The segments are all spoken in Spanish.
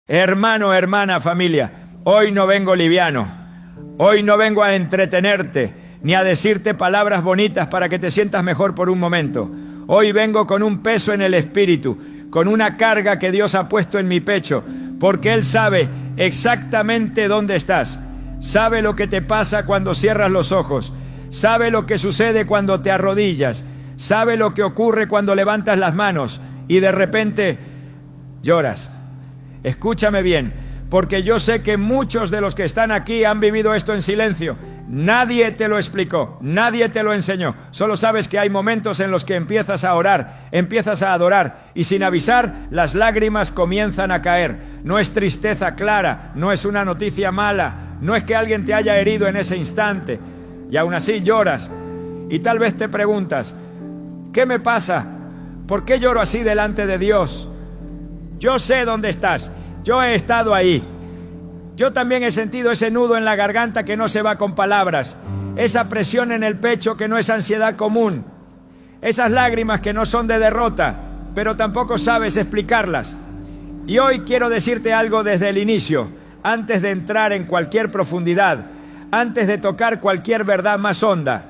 Hermano, hermana, familia, hoy no vengo liviano, hoy no vengo a entretenerte, ni a decirte palabras bonitas para que te sientas mejor por un momento. Hoy vengo con un peso en el espíritu, con una carga que Dios ha puesto en mi pecho, porque Él sabe exactamente dónde estás, sabe lo que te pasa cuando cierras los ojos, sabe lo que sucede cuando te arrodillas, sabe lo que ocurre cuando levantas las manos y de repente lloras. Escúchame bien, porque yo sé que muchos de los que están aquí han vivido esto en silencio. Nadie te lo explicó, nadie te lo enseñó. Solo sabes que hay momentos en los que empiezas a orar, empiezas a adorar y sin avisar las lágrimas comienzan a caer. No es tristeza clara, no es una noticia mala, no es que alguien te haya herido en ese instante y aún así lloras. Y tal vez te preguntas, ¿qué me pasa? ¿Por qué lloro así delante de Dios? Yo sé dónde estás, yo he estado ahí. Yo también he sentido ese nudo en la garganta que no se va con palabras, esa presión en el pecho que no es ansiedad común, esas lágrimas que no son de derrota, pero tampoco sabes explicarlas. Y hoy quiero decirte algo desde el inicio, antes de entrar en cualquier profundidad, antes de tocar cualquier verdad más honda.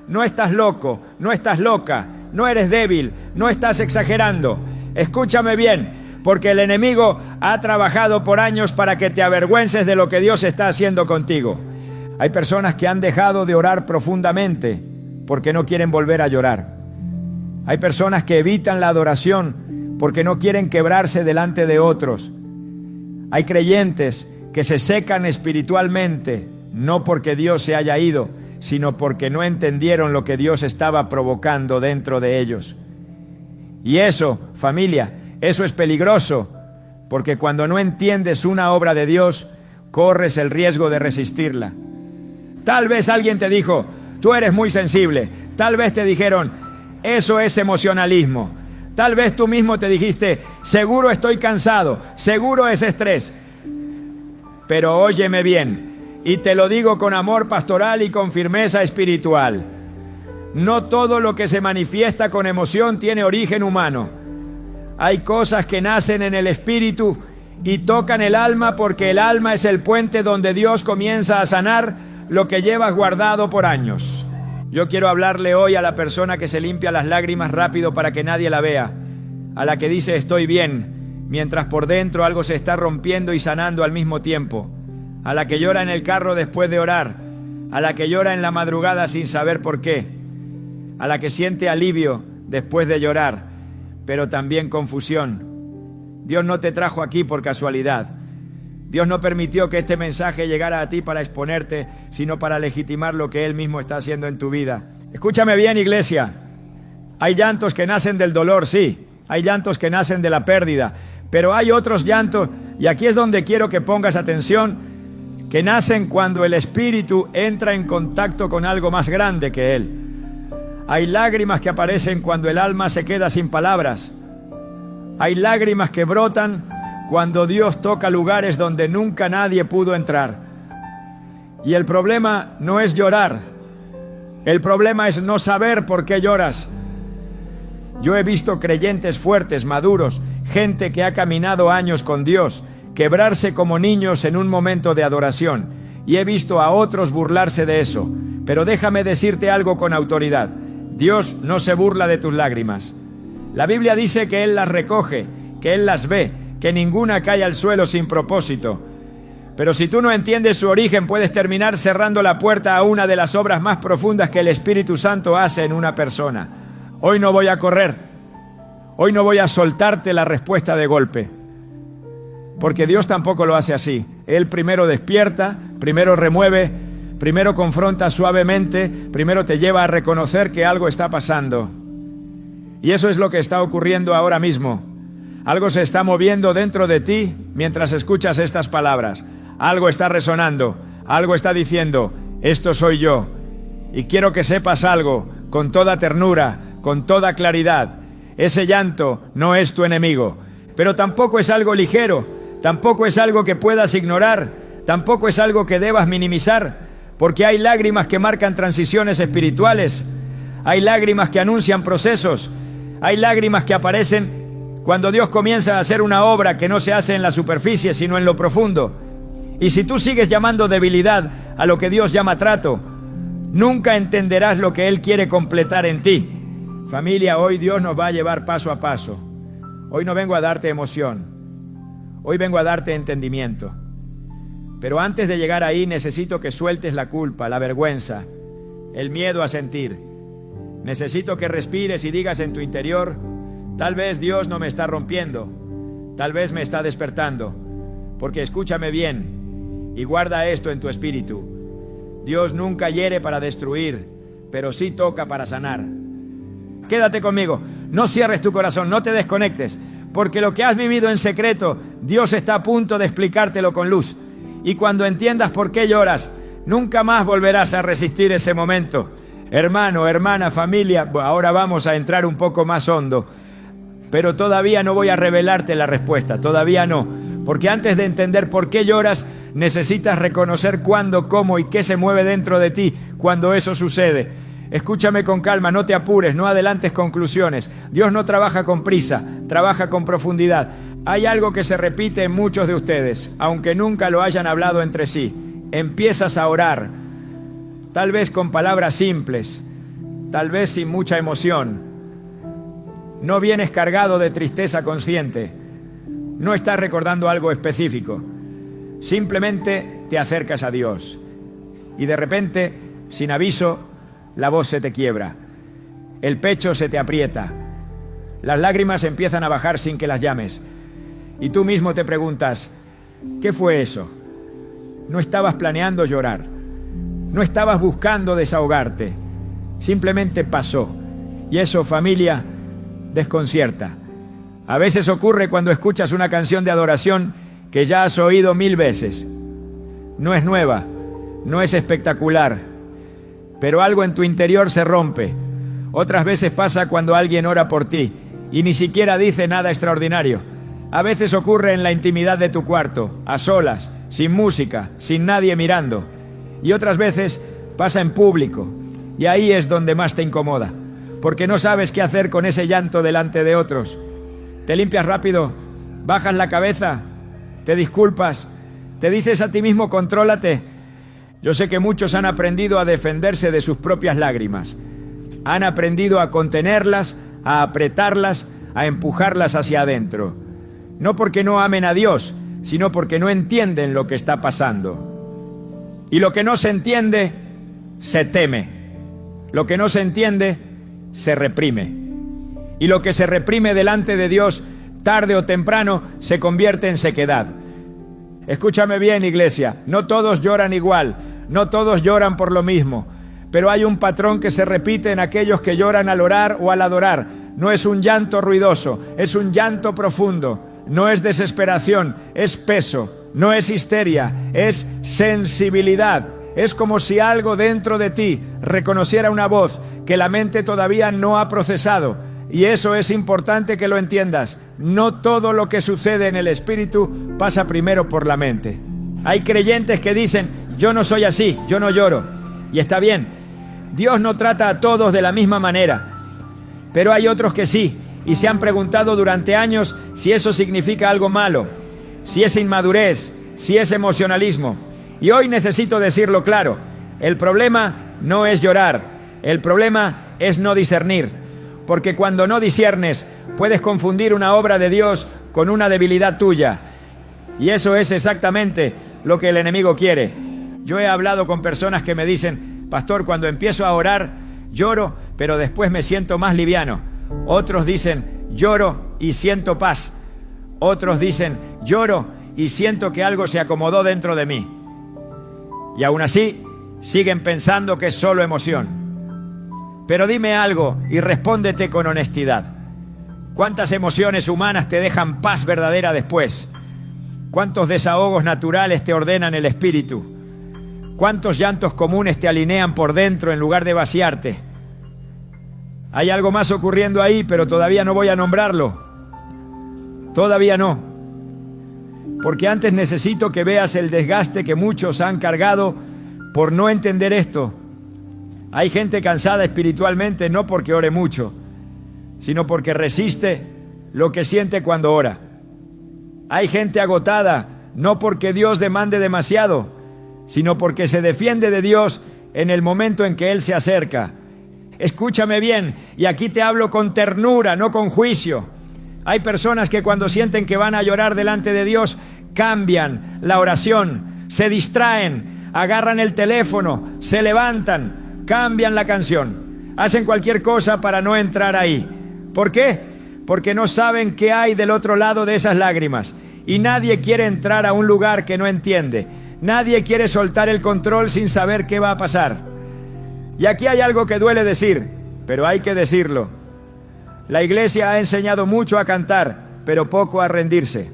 No estás loco, no estás loca, no eres débil, no estás exagerando. Escúchame bien. Porque el enemigo ha trabajado por años para que te avergüences de lo que Dios está haciendo contigo. Hay personas que han dejado de orar profundamente porque no quieren volver a llorar. Hay personas que evitan la adoración porque no quieren quebrarse delante de otros. Hay creyentes que se secan espiritualmente, no porque Dios se haya ido, sino porque no entendieron lo que Dios estaba provocando dentro de ellos. Y eso, familia, eso es peligroso, porque cuando no entiendes una obra de Dios, corres el riesgo de resistirla. Tal vez alguien te dijo, tú eres muy sensible. Tal vez te dijeron, eso es emocionalismo. Tal vez tú mismo te dijiste, seguro estoy cansado, seguro es estrés. Pero óyeme bien, y te lo digo con amor pastoral y con firmeza espiritual. No todo lo que se manifiesta con emoción tiene origen humano. Hay cosas que nacen en el espíritu y tocan el alma porque el alma es el puente donde Dios comienza a sanar lo que llevas guardado por años. Yo quiero hablarle hoy a la persona que se limpia las lágrimas rápido para que nadie la vea, a la que dice estoy bien, mientras por dentro algo se está rompiendo y sanando al mismo tiempo, a la que llora en el carro después de orar, a la que llora en la madrugada sin saber por qué, a la que siente alivio después de llorar, pero también confusión. Dios no te trajo aquí por casualidad. Dios no permitió que este mensaje llegara a ti para exponerte, sino para legitimar lo que Él mismo está haciendo en tu vida. Escúchame bien, iglesia. Hay llantos que nacen del dolor, sí. Hay llantos que nacen de la pérdida. Pero hay otros llantos, y aquí es donde quiero que pongas atención, que nacen cuando el espíritu entra en contacto con algo más grande que él. Hay lágrimas que aparecen cuando el alma se queda sin palabras. Hay lágrimas que brotan cuando Dios toca lugares donde nunca nadie pudo entrar. Y el problema no es llorar. El problema es no saber por qué lloras. Yo he visto creyentes fuertes, maduros, gente que ha caminado años con Dios, quebrarse como niños en un momento de adoración. Y he visto a otros burlarse de eso. Pero déjame decirte algo con autoridad. Dios no se burla de tus lágrimas. La Biblia dice que Él las recoge, que Él las ve, que ninguna cae al suelo sin propósito. Pero si tú no entiendes su origen, puedes terminar cerrando la puerta a una de las obras más profundas que el Espíritu Santo hace en una persona. Hoy no voy a correr. Hoy no voy a soltarte la respuesta de golpe. Porque Dios tampoco lo hace así. Él primero despierta, primero remueve, primero confronta suavemente, primero te lleva a reconocer que algo está pasando. Y eso es lo que está ocurriendo ahora mismo. Algo se está moviendo dentro de ti mientras escuchas estas palabras. Algo está resonando, algo está diciendo, esto soy yo. Y quiero que sepas algo, con toda ternura, con toda claridad. Ese llanto no es tu enemigo, pero tampoco es algo ligero, tampoco es algo que puedas ignorar, tampoco es algo que debas minimizar. Porque hay lágrimas que marcan transiciones espirituales, hay lágrimas que anuncian procesos, hay lágrimas que aparecen Cuando Dios comienza a hacer una obra que no se hace en la superficie, sino en lo profundo. Y si tú sigues llamando debilidad a lo que Dios llama trato, nunca entenderás lo que Él quiere completar en ti. Familia, hoy Dios nos va a llevar paso a paso. Hoy no vengo a darte emoción. Hoy vengo a darte entendimiento. Pero antes de llegar ahí necesito que sueltes la culpa, la vergüenza, el miedo a sentir. Necesito que respires y digas en tu interior: tal vez Dios no me está rompiendo, tal vez me está despertando. Porque escúchame bien y guarda esto en tu espíritu. Dios nunca hiere para destruir, pero sí toca para sanar. Quédate conmigo, no cierres tu corazón, no te desconectes, porque lo que has vivido en secreto, Dios está a punto de explicártelo con luz. Y cuando entiendas por qué lloras, nunca más volverás a resistir ese momento. Hermano, hermana, familia, ahora vamos a entrar un poco más hondo, pero todavía no voy a revelarte la respuesta, todavía no, porque antes de entender por qué lloras, necesitas reconocer cuándo, cómo y qué se mueve dentro de ti cuando eso sucede. Escúchame con calma, no te apures, no adelantes conclusiones. Dios no trabaja con prisa, trabaja con profundidad. Hay algo que se repite en muchos de ustedes, aunque nunca lo hayan hablado entre sí. Empiezas a orar, tal vez con palabras simples, tal vez sin mucha emoción. No vienes cargado de tristeza consciente, no estás recordando algo específico. Simplemente te acercas a Dios y de repente, sin aviso, la voz se te quiebra, el pecho se te aprieta, las lágrimas empiezan a bajar sin que las llames. Y tú mismo te preguntas: ¿qué fue eso? No estabas planeando llorar, no estabas buscando desahogarte, simplemente pasó. Y eso, familia, desconcierta. A veces ocurre cuando escuchas una canción de adoración que ya has oído 1000 veces. No es nueva, no es espectacular, pero algo en tu interior se rompe. Otras veces pasa cuando alguien ora por ti y ni siquiera dice nada extraordinario. A veces ocurre en la intimidad de tu cuarto, a solas, sin música, sin nadie mirando. Y otras veces pasa en público, y ahí es donde más te incomoda, porque no sabes qué hacer con ese llanto delante de otros. Te limpias rápido, bajas la cabeza, te disculpas, te dices a ti mismo: contrólate. Yo sé que muchos han aprendido a defenderse de sus propias lágrimas. Han aprendido a contenerlas, a apretarlas, a empujarlas hacia adentro. No porque no amen a Dios, sino porque no entienden lo que está pasando. Y lo que no se entiende, se teme. Lo que no se entiende, se reprime. Y lo que se reprime delante de Dios, tarde o temprano, se convierte en sequedad. Escúchame bien, iglesia, no todos lloran igual, no todos lloran por lo mismo, pero hay un patrón que se repite en aquellos que lloran al orar o al adorar. No es un llanto ruidoso, es un llanto profundo. No es desesperación, es peso. No es histeria, es sensibilidad. Es como si algo dentro de ti reconociera una voz que la mente todavía no ha procesado. Y eso es importante que lo entiendas. No todo lo que sucede en el espíritu pasa primero por la mente. Hay creyentes que dicen: yo no soy así, yo no lloro. Y está bien, Dios no trata a todos de la misma manera. Pero hay otros que sí, y se han preguntado durante años si eso significa algo malo, si es inmadurez, si es emocionalismo. Y hoy necesito decirlo claro: el problema no es llorar, el problema es no discernir. Porque cuando no disiernes, puedes confundir una obra de Dios con una debilidad tuya. Y eso es exactamente lo que el enemigo quiere. Yo he hablado con personas que me dicen: pastor, cuando empiezo a orar, lloro, pero después me siento más liviano. Otros dicen: lloro y siento paz. Otros dicen: lloro y siento que algo se acomodó dentro de mí. Y aún así, siguen pensando que es solo emoción. Pero dime algo y respóndete con honestidad. ¿Cuántas emociones humanas te dejan paz verdadera después? ¿Cuántos desahogos naturales te ordenan el espíritu? ¿Cuántos llantos comunes te alinean por dentro en lugar de vaciarte? Hay algo más ocurriendo ahí, pero todavía no voy a nombrarlo. Todavía no. Porque antes necesito que veas el desgaste que muchos han cargado por no entender esto. Hay gente cansada espiritualmente no porque ore mucho, sino porque resiste lo que siente cuando ora. Hay gente agotada, no porque Dios demande demasiado, sino porque se defiende de Dios en el momento en que Él se acerca. Escúchame bien, y aquí te hablo con ternura, no con juicio. Hay personas que cuando sienten que van a llorar delante de Dios, cambian la oración, se distraen, agarran el teléfono, se levantan, cambian la canción, hacen cualquier cosa para no entrar ahí. ¿Por qué? Porque no saben qué hay del otro lado de esas lágrimas. Y nadie quiere entrar a un lugar que no entiende. Nadie quiere soltar el control sin saber qué va a pasar. Y aquí hay algo que duele decir, pero hay que decirlo. La iglesia ha enseñado mucho a cantar, pero poco a rendirse.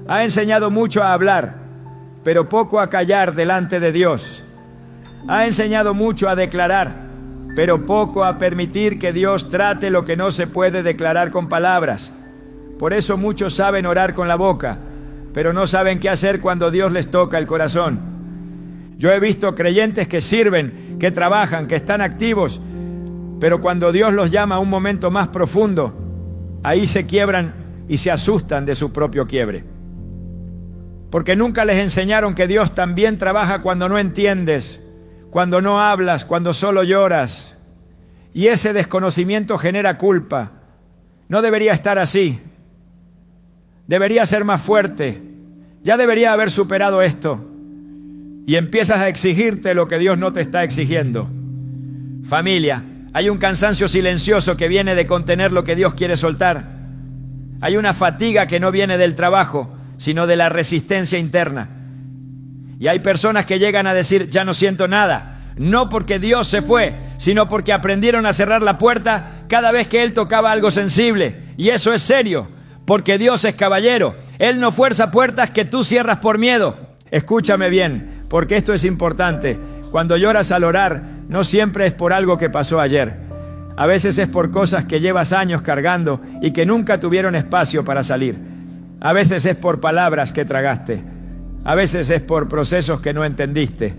Ha enseñado mucho a hablar, pero poco a callar delante de Dios. Ha enseñado mucho a declarar, pero poco a permitir que Dios trate lo que no se puede declarar con palabras. Por eso muchos saben orar con la boca, pero no saben qué hacer cuando Dios les toca el corazón. Yo he visto creyentes que sirven, que trabajan, que están activos, pero cuando Dios los llama a un momento más profundo, ahí se quiebran y se asustan de su propio quiebre. Porque nunca les enseñaron que Dios también trabaja cuando no entiendes, cuando no hablas, cuando solo lloras. Y ese desconocimiento genera culpa. No debería estar así. Debería ser más fuerte. Ya debería haber superado esto. Y empiezas a exigirte lo que Dios no te está exigiendo. Familia, hay un cansancio silencioso que viene de contener lo que Dios quiere soltar. Hay una fatiga que no viene del trabajo, sino de la resistencia interna. Y hay personas que llegan a decir, ya no siento nada. No porque Dios se fue, sino porque aprendieron a cerrar la puerta cada vez que Él tocaba algo sensible. Y eso es serio, porque Dios es caballero. Él no fuerza puertas que tú cierras por miedo. Escúchame bien, porque esto es importante. Cuando lloras al orar, no siempre es por algo que pasó ayer. A veces es por cosas que llevas años cargando y que nunca tuvieron espacio para salir. A veces es por palabras que tragaste. A veces es por procesos que no entendiste.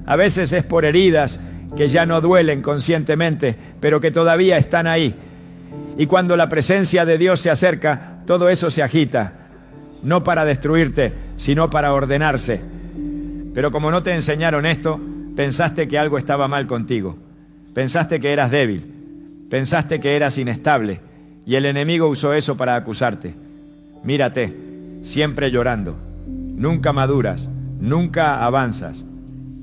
A veces es por heridas que ya no duelen conscientemente, pero que todavía están ahí. Y cuando la presencia de Dios se acerca, todo eso se agita. No para destruirte, sino para ordenarse. Pero como no te enseñaron esto, pensaste que algo estaba mal contigo. Pensaste que eras débil. Pensaste que eras inestable. Y el enemigo usó eso para acusarte. Mírate, siempre llorando. Nunca maduras, nunca avanzas.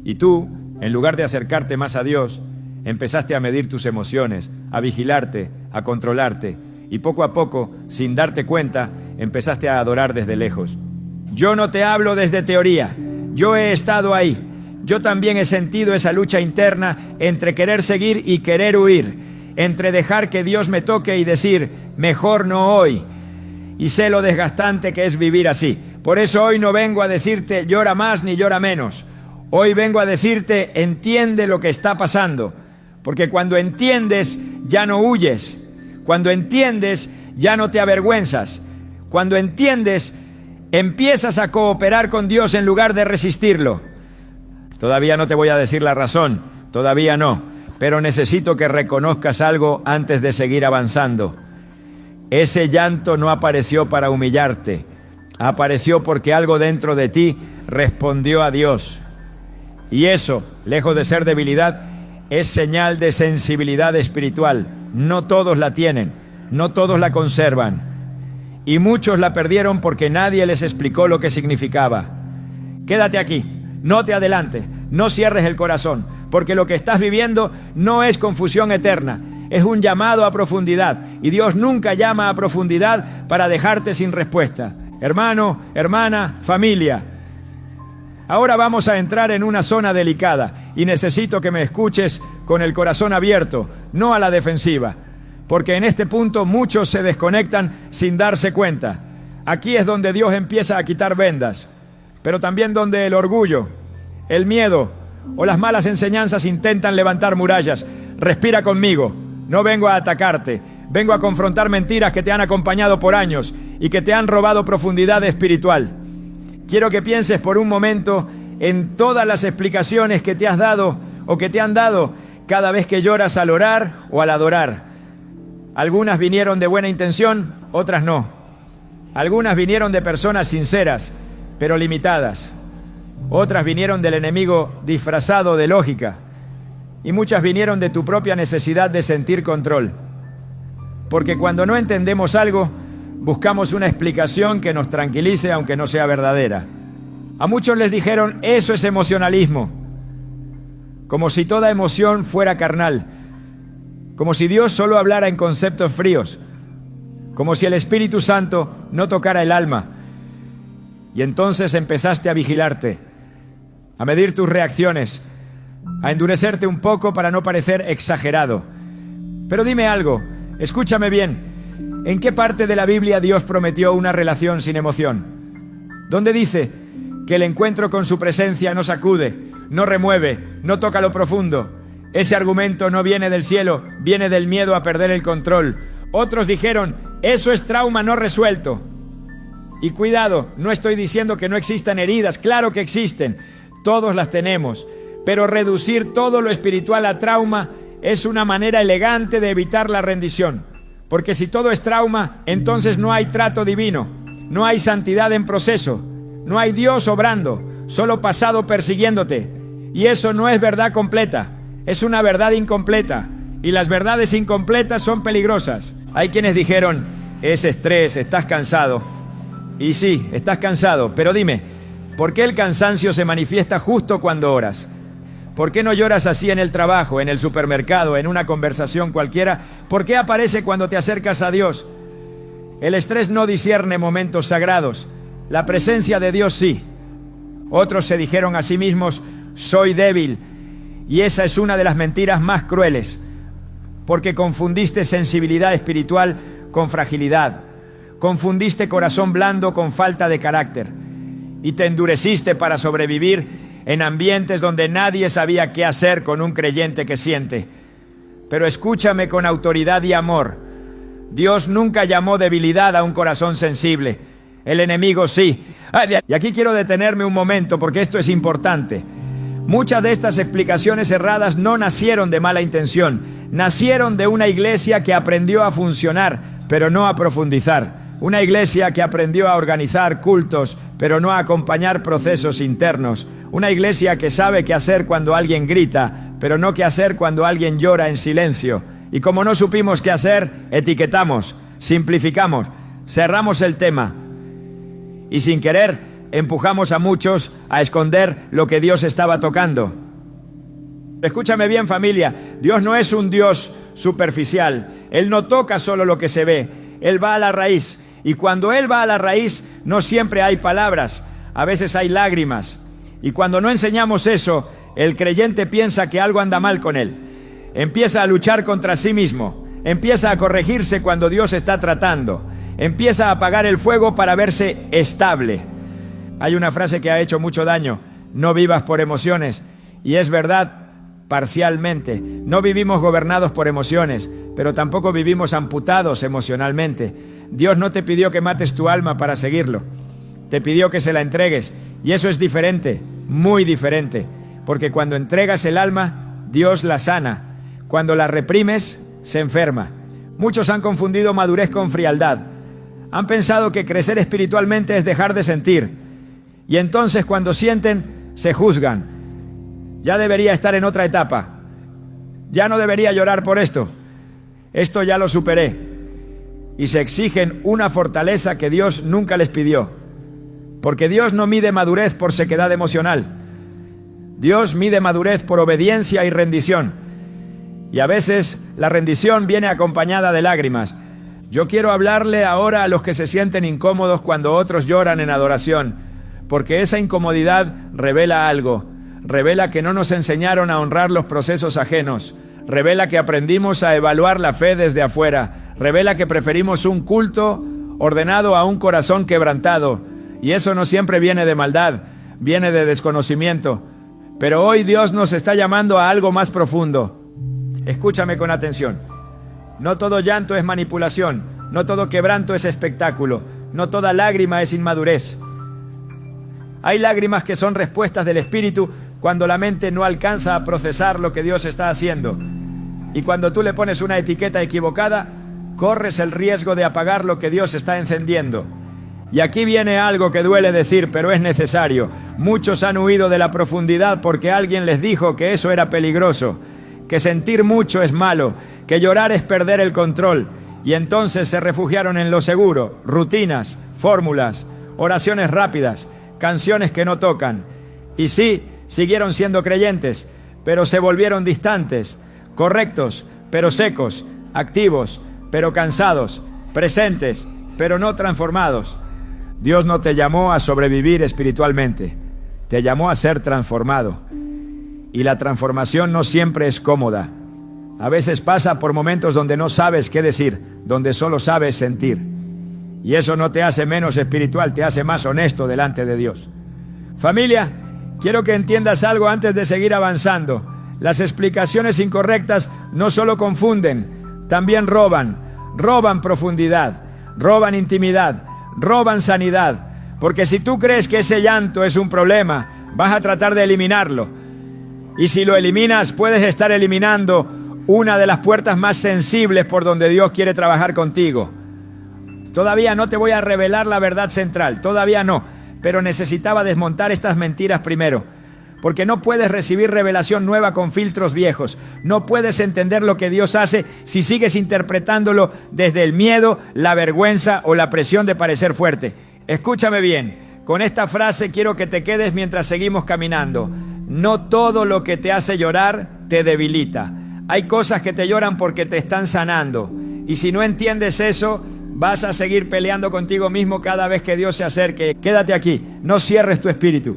Y tú, en lugar de acercarte más a Dios, empezaste a medir tus emociones, a vigilarte, a controlarte. Y poco a poco, sin darte cuenta, empezaste a adorar desde lejos. Yo no te hablo desde teoría. Yo he estado ahí. Yo también he sentido esa lucha interna entre querer seguir y querer huir. Entre dejar que Dios me toque y decir, mejor no hoy. Y sé lo desgastante que es vivir así. Por eso hoy no vengo a decirte llora más ni llora menos. Hoy vengo a decirte entiende lo que está pasando. Porque cuando entiendes ya no huyes. Cuando entiendes ya no te avergüenzas. Cuando entiendes empiezas a cooperar con Dios en lugar de resistirlo. Todavía no te voy a decir la razón. Todavía no. Pero necesito que reconozcas algo antes de seguir avanzando. Ese llanto no apareció para humillarte, apareció porque algo dentro de ti respondió a Dios. Y eso, lejos de ser debilidad, es señal de sensibilidad espiritual. No todos la tienen, no todos la conservan. Y muchos la perdieron porque nadie les explicó lo que significaba. Quédate aquí, no te adelantes, no cierres el corazón, porque lo que estás viviendo no es confusión eterna. Es un llamado a profundidad y Dios nunca llama a profundidad para dejarte sin respuesta. Hermano, hermana, familia. Ahora vamos a entrar en una zona delicada y necesito que me escuches con el corazón abierto, no a la defensiva, porque en este punto muchos se desconectan sin darse cuenta. Aquí es donde Dios empieza a quitar vendas, pero también donde el orgullo, el miedo o las malas enseñanzas intentan levantar murallas. Respira conmigo. No vengo a atacarte, vengo a confrontar mentiras que te han acompañado por años y que te han robado profundidad espiritual. Quiero que pienses por un momento en todas las explicaciones que te has dado o que te han dado cada vez que lloras al orar o al adorar. Algunas vinieron de buena intención, otras no. Algunas vinieron de personas sinceras, pero limitadas. Otras vinieron del enemigo disfrazado de lógica. Y muchas vinieron de tu propia necesidad de sentir control. Porque cuando no entendemos algo, buscamos una explicación que nos tranquilice aunque no sea verdadera. A muchos les dijeron, eso es emocionalismo. Como si toda emoción fuera carnal. Como si Dios solo hablara en conceptos fríos. Como si el Espíritu Santo no tocara el alma. Y entonces empezaste a vigilarte, a medir tus reacciones, a endurecerte un poco para no parecer exagerado. Pero dime algo, escúchame bien. ¿En qué parte de la Biblia Dios prometió una relación sin emoción? ¿Dónde dice que el encuentro con su presencia no sacude, no remueve, no toca lo profundo? Ese argumento no viene del cielo, viene del miedo a perder el control. Otros dijeron, eso es trauma no resuelto. Y cuidado, no estoy diciendo que no existan heridas, claro que existen, todos las tenemos. Pero reducir todo lo espiritual a trauma es una manera elegante de evitar la rendición. Porque si todo es trauma, entonces no hay trato divino, no hay santidad en proceso, no hay Dios obrando, solo pasado persiguiéndote. Y eso no es verdad completa, es una verdad incompleta. Y las verdades incompletas son peligrosas. Hay quienes dijeron, es estrés, estás cansado. Y sí, estás cansado, pero dime, ¿por qué el cansancio se manifiesta justo cuando oras? ¿Por qué no lloras así en el trabajo, en el supermercado, en una conversación cualquiera? ¿Por qué aparece cuando te acercas a Dios? El estrés no discierne momentos sagrados. La presencia de Dios sí. Otros se dijeron a sí mismos, soy débil. Y esa es una de las mentiras más crueles. Porque confundiste sensibilidad espiritual con fragilidad. Confundiste corazón blando con falta de carácter. Y te endureciste para sobrevivir en ambientes donde nadie sabía qué hacer con un creyente que siente. Pero escúchame con autoridad y amor. Dios nunca llamó debilidad a un corazón sensible. El enemigo sí. Y aquí quiero detenerme un momento porque esto es importante. Muchas de estas explicaciones erradas no nacieron de mala intención. Nacieron de una iglesia que aprendió a funcionar, pero no a profundizar. Una iglesia que aprendió a organizar cultos, pero no a acompañar procesos internos. Una iglesia que sabe qué hacer cuando alguien grita, pero no qué hacer cuando alguien llora en silencio. Y como no supimos qué hacer, etiquetamos, simplificamos, cerramos el tema. Y sin querer, empujamos a muchos a esconder lo que Dios estaba tocando. Escúchame bien, familia, Dios no es un Dios superficial. Él no toca solo lo que se ve, Él va a la raíz. Y cuando Él va a la raíz, no siempre hay palabras, a veces hay lágrimas. Y cuando no enseñamos eso, el creyente piensa que algo anda mal con él. Empieza a luchar contra sí mismo, empieza a corregirse cuando Dios está tratando, empieza a apagar el fuego para verse estable. Hay una frase que ha hecho mucho daño, no vivas por emociones, y es verdad parcialmente. No vivimos gobernados por emociones, pero tampoco vivimos amputados emocionalmente. Dios no te pidió que mates tu alma para seguirlo, te pidió que se la entregues, y eso es diferente, muy diferente, porque cuando entregas el alma, Dios la sana. Cuando la reprimes, se enferma. Muchos han confundido madurez con frialdad. Han pensado que crecer espiritualmente es dejar de sentir. Y entonces cuando sienten, se juzgan. Ya debería estar en otra etapa. Ya no debería llorar por esto. Esto ya lo superé. Y se exigen una fortaleza que Dios nunca les pidió. Porque Dios no mide madurez por sequedad emocional. Dios mide madurez por obediencia y rendición. Y a veces la rendición viene acompañada de lágrimas. Yo quiero hablarle ahora a los que se sienten incómodos cuando otros lloran en adoración, porque esa incomodidad revela algo. Revela que no nos enseñaron a honrar los procesos ajenos. Revela que aprendimos a evaluar la fe desde afuera. Revela que preferimos un culto ordenado a un corazón quebrantado. Y eso no siempre viene de maldad, viene de desconocimiento. Pero hoy Dios nos está llamando a algo más profundo. Escúchame con atención. No todo llanto es manipulación, no todo quebranto es espectáculo, no toda lágrima es inmadurez. Hay lágrimas que son respuestas del Espíritu cuando la mente no alcanza a procesar lo que Dios está haciendo. Y cuando tú le pones una etiqueta equivocada, corres el riesgo de apagar lo que Dios está encendiendo. Y aquí viene algo que duele decir, pero es necesario. Muchos han huido de la profundidad porque alguien les dijo que eso era peligroso, que sentir mucho es malo, que llorar es perder el control. Y entonces se refugiaron en lo seguro, rutinas, fórmulas, oraciones rápidas, canciones que no tocan. Y sí, siguieron siendo creyentes, pero se volvieron distantes, correctos, pero secos, activos, pero cansados, presentes, pero no transformados. Dios no te llamó a sobrevivir espiritualmente, te llamó a ser transformado. Y la transformación no siempre es cómoda. A veces pasa por momentos donde no sabes qué decir, donde solo sabes sentir. Y eso no te hace menos espiritual, te hace más honesto delante de Dios. Familia, quiero que entiendas algo antes de seguir avanzando. Las explicaciones incorrectas no solo confunden, también roban profundidad, roban intimidad, roban sanidad. Porque si tú crees que ese llanto es un problema, vas a tratar de eliminarlo. Y si lo eliminas, puedes estar eliminando una de las puertas más sensibles por donde Dios quiere trabajar contigo. Todavía no te voy a revelar la verdad central, todavía no, pero necesitaba desmontar estas mentiras primero, porque no puedes recibir revelación nueva con filtros viejos. No puedes entender lo que Dios hace si sigues interpretándolo desde el miedo, la vergüenza o la presión de parecer fuerte. Escúchame bien, con esta frase quiero que te quedes mientras seguimos caminando. No todo lo que te hace llorar te debilita. Hay cosas que te lloran porque te están sanando. Y si no entiendes eso, vas a seguir peleando contigo mismo cada vez que Dios se acerque. Quédate aquí, no cierres tu espíritu,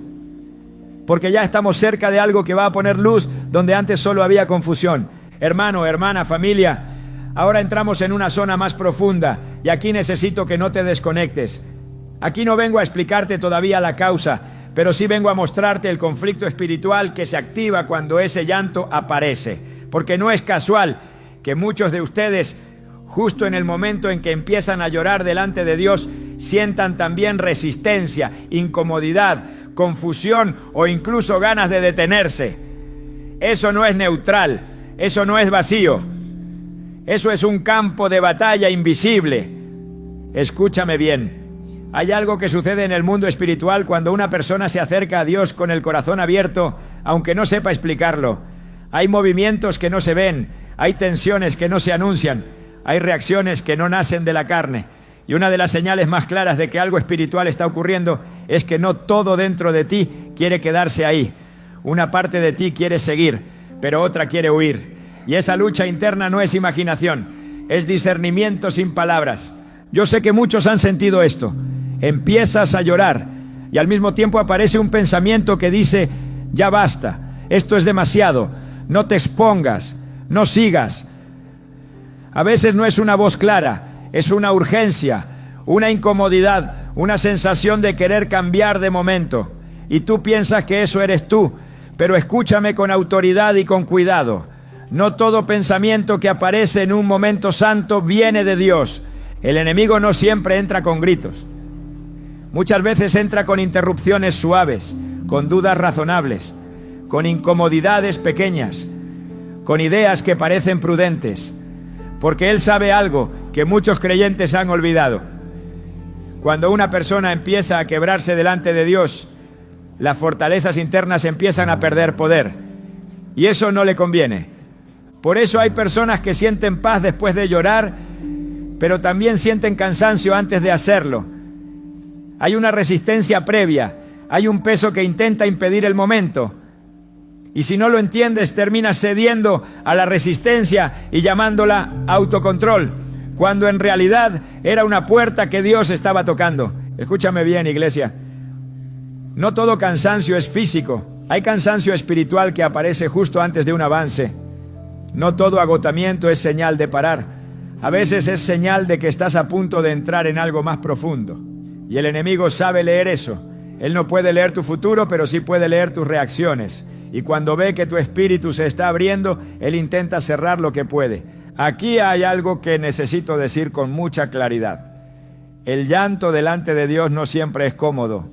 porque ya estamos cerca de algo que va a poner luz donde antes solo había confusión. Hermano, hermana, familia, ahora entramos en una zona más profunda y aquí necesito que no te desconectes. Aquí no vengo a explicarte todavía la causa, pero sí vengo a mostrarte el conflicto espiritual que se activa cuando ese llanto aparece. Porque no es casual que muchos de ustedes, justo en el momento en que empiezan a llorar delante de Dios, sientan también resistencia, incomodidad, confusión o incluso ganas de detenerse. Eso no es neutral, eso no es vacío. Eso es un campo de batalla invisible. Escúchame bien. Hay algo que sucede en el mundo espiritual cuando una persona se acerca a Dios con el corazón abierto, aunque no sepa explicarlo. Hay movimientos que no se ven, hay tensiones que no se anuncian, hay reacciones que no nacen de la carne. Y una de las señales más claras de que algo espiritual está ocurriendo es que no todo dentro de ti quiere quedarse ahí. Una parte de ti quiere seguir, pero otra quiere huir. Y esa lucha interna no es imaginación, es discernimiento sin palabras. Yo sé que muchos han sentido esto. Empiezas a llorar y al mismo tiempo aparece un pensamiento que dice: ya basta, esto es demasiado, no te expongas, no sigas. A veces no es una voz clara, es una urgencia, una incomodidad, una sensación de querer cambiar de momento. Y tú piensas que eso eres tú, pero escúchame con autoridad y con cuidado. No todo pensamiento que aparece en un momento santo viene de Dios. El enemigo no siempre entra con gritos. Muchas veces entra con interrupciones suaves, con dudas razonables, con incomodidades pequeñas, con ideas que parecen prudentes, porque él sabe algo que muchos creyentes han olvidado. Cuando una persona empieza a quebrarse delante de Dios, las fortalezas internas empiezan a perder poder, y eso no le conviene. Por eso hay personas que sienten paz después de llorar, pero también sienten cansancio antes de hacerlo. Hay una resistencia previa, hay un peso que intenta impedir el momento. Y si no lo entiendes, terminas cediendo a la resistencia y llamándola autocontrol, cuando en realidad era una puerta que Dios estaba tocando. Escúchame bien, iglesia. No todo cansancio es físico. Hay cansancio espiritual que aparece justo antes de un avance. No todo agotamiento es señal de parar. A veces es señal de que estás a punto de entrar en algo más profundo. Y el enemigo sabe leer eso. Él no puede leer tu futuro, pero sí puede leer tus reacciones. Y cuando ve que tu espíritu se está abriendo, él intenta cerrar lo que puede. Aquí hay algo que necesito decir con mucha claridad. El llanto delante de Dios no siempre es cómodo,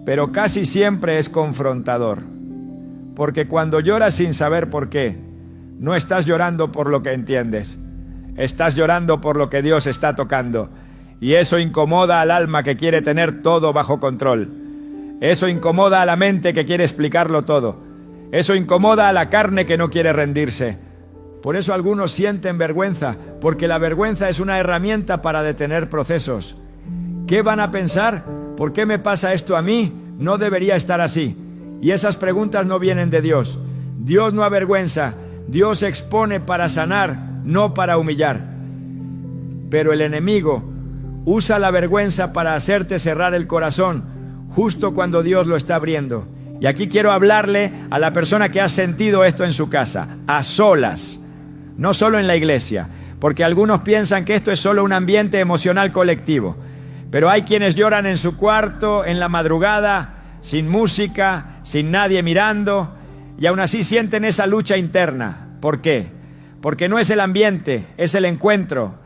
pero casi siempre es confrontador. Porque cuando lloras sin saber por qué, no estás llorando por lo que entiendes. estás llorando por lo que Dios está tocando. Y eso incomoda al alma que quiere tener todo bajo control. Eso incomoda a la mente que quiere explicarlo todo. Eso incomoda a la carne que no quiere rendirse. Por eso algunos sienten vergüenza, porque la vergüenza es una herramienta para detener procesos. ¿Qué van a pensar? ¿Por qué me pasa esto a mí? No debería estar así. Y esas preguntas no vienen de Dios. Dios no avergüenza. Dios expone para sanar, no para humillar. Pero el enemigo usa la vergüenza para hacerte cerrar el corazón, justo cuando Dios lo está abriendo. Y aquí quiero hablarle a la persona que ha sentido esto en su casa, a solas, no solo en la iglesia, porque algunos piensan que esto es solo un ambiente emocional colectivo. Pero hay quienes lloran en su cuarto, en la madrugada, sin música, sin nadie mirando, y aún así sienten esa lucha interna. ¿Por qué? Porque no es el ambiente, es el encuentro.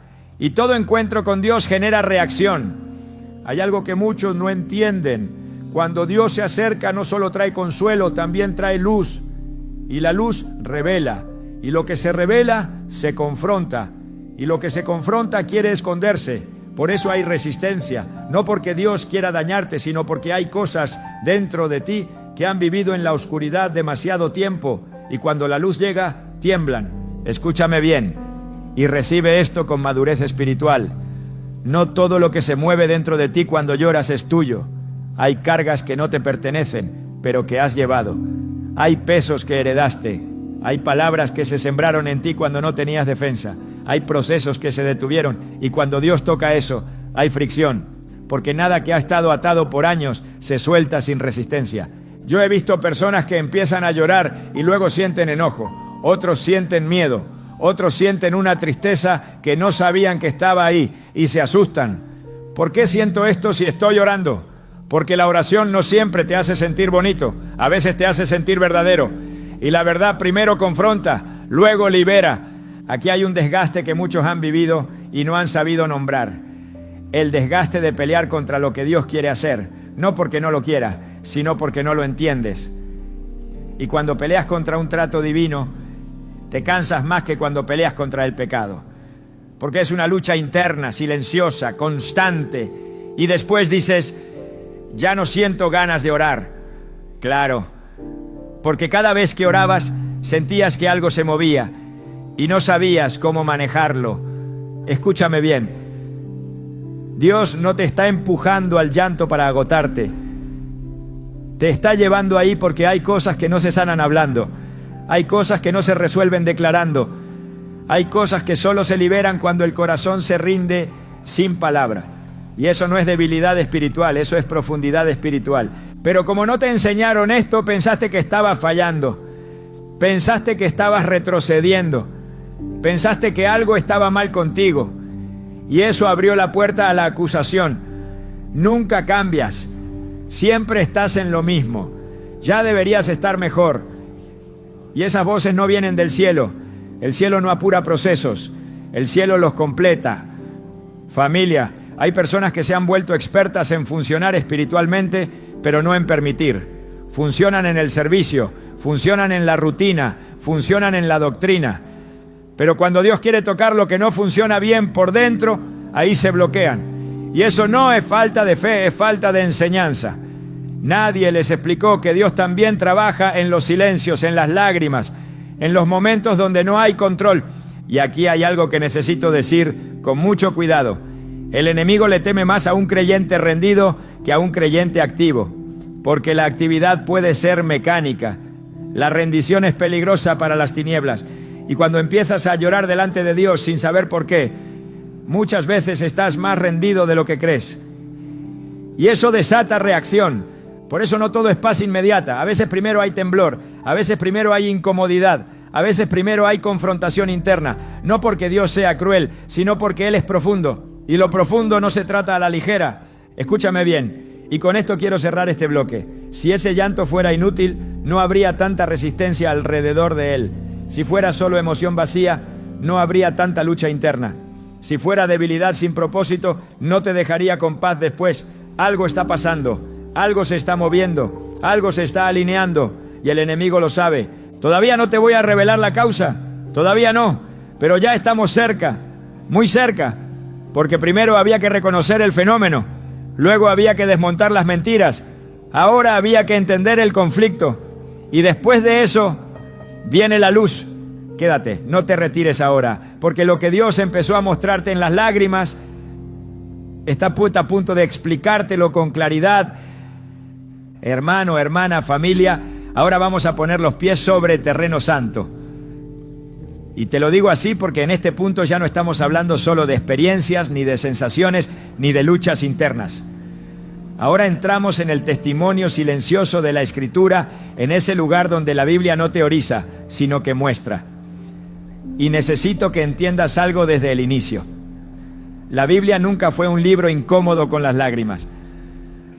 Y todo encuentro con Dios genera reacción. Hay algo que muchos no entienden. Cuando Dios se acerca no solo trae consuelo, también trae luz. Y la luz revela. Y lo que se revela se confronta. Y lo que se confronta quiere esconderse. Por eso hay resistencia. No porque Dios quiera dañarte, sino porque hay cosas dentro de ti que han vivido en la oscuridad demasiado tiempo. Y cuando la luz llega, tiemblan. Escúchame bien. Y recibe esto con madurez espiritual. No todo lo que se mueve dentro de ti cuando lloras es tuyo. Hay cargas que no te pertenecen, pero que has llevado. Hay pesos que heredaste. Hay palabras que se sembraron en ti cuando no tenías defensa. Hay procesos que se detuvieron. Y cuando Dios toca eso, hay fricción. Porque nada que ha estado atado por años se suelta sin resistencia. Yo he visto personas que empiezan a llorar y luego sienten enojo. Otros sienten miedo. Otros sienten una tristeza que no sabían que estaba ahí y se asustan. ¿Por qué siento esto si estoy orando? Porque la oración no siempre te hace sentir bonito, a veces te hace sentir verdadero. Y la verdad primero confronta, luego libera. Aquí hay un desgaste que muchos han vivido y no han sabido nombrar. El desgaste de pelear contra lo que Dios quiere hacer, no porque no lo quiera, sino porque no lo entiendes. Y cuando peleas contra un trato divino, te cansas más que cuando peleas contra el pecado. Porque es una lucha interna, silenciosa, constante. Y después dices, ya no siento ganas de orar. Claro, porque cada vez que orabas sentías que algo se movía y no sabías cómo manejarlo. Escúchame bien. Dios no te está empujando al llanto para agotarte. Te está llevando ahí porque hay cosas que no se sanan hablando. Hay cosas que no se resuelven declarando. Hay cosas que solo se liberan cuando el corazón se rinde sin palabra. Y eso no es debilidad espiritual, eso es profundidad espiritual. Pero como no te enseñaron esto, pensaste que estabas fallando. Pensaste que estabas retrocediendo. Pensaste que algo estaba mal contigo. Y eso abrió la puerta a la acusación. Nunca cambias. Siempre estás en lo mismo. Ya deberías estar mejor. Y esas voces no vienen del cielo. El cielo no apura procesos. El cielo los completa. Familia, hay personas que se han vuelto expertas en funcionar espiritualmente, pero no en permitir. Funcionan en el servicio, funcionan en la rutina, funcionan en la doctrina. Pero cuando Dios quiere tocar lo que no funciona bien por dentro, ahí se bloquean. Y eso no es falta de fe, es falta de enseñanza. Nadie les explicó que Dios también trabaja en los silencios, en las lágrimas, en los momentos donde no hay control. Y aquí hay algo que necesito decir con mucho cuidado. El enemigo le teme más a un creyente rendido que a un creyente activo, porque la actividad puede ser mecánica. La rendición es peligrosa para las tinieblas. Y cuando empiezas a llorar delante de Dios sin saber por qué, muchas veces estás más rendido de lo que crees. Y eso desata reacción. Por eso no todo es paz inmediata. A veces primero hay temblor, a veces primero hay incomodidad, a veces primero hay confrontación interna. No porque Dios sea cruel, sino porque Él es profundo. Y lo profundo no se trata a la ligera. Escúchame bien, y con esto quiero cerrar este bloque. Si ese llanto fuera inútil, no habría tanta resistencia alrededor de él. Si fuera solo emoción vacía, no habría tanta lucha interna. Si fuera debilidad sin propósito, no te dejaría con paz después. Algo está pasando, algo se está moviendo, algo se está alineando, y el enemigo lo sabe. Todavía no te voy a revelar la causa, todavía no, pero ya estamos cerca. muy cerca, porque primero había que reconocer el fenómeno, luego había que desmontar las mentiras, ahora había que entender el conflicto, y después de eso viene la luz. Quédate, no te retires ahora, porque lo que Dios empezó a mostrarte en las lágrimas está a punto de explicártelo con claridad. Hermano, hermana, familia, ahora vamos a poner los pies sobre terreno santo. Y te lo digo así porque en este punto ya no estamos hablando solo de experiencias, ni de sensaciones, ni de luchas internas. Ahora entramos en el testimonio silencioso de la Escritura, en ese lugar donde la Biblia no teoriza, sino que muestra. Y necesito que entiendas algo desde el inicio. La Biblia nunca fue un libro incómodo con las lágrimas.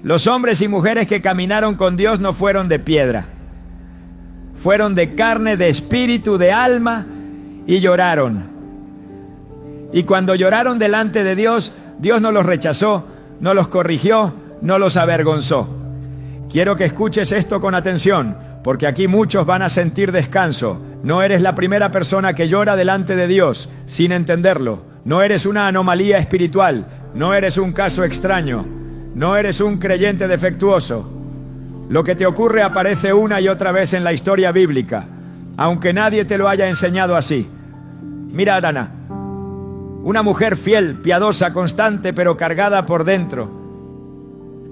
Los hombres y mujeres que caminaron con Dios no fueron de piedra. Fueron de carne, de espíritu, de alma, y lloraron. Y cuando lloraron delante de Dios, Dios no los rechazó, no los corrigió, no los avergonzó. Quiero que escuches esto con atención, porque aquí muchos van a sentir descanso. No eres la primera persona que llora delante de Dios sin entenderlo. No eres una anomalía espiritual, no eres un caso extraño, no eres un creyente defectuoso. Lo que te ocurre aparece una y otra vez en la historia bíblica, aunque nadie te lo haya enseñado así. Mira a Ana, una mujer fiel, piadosa, constante, pero cargada por dentro.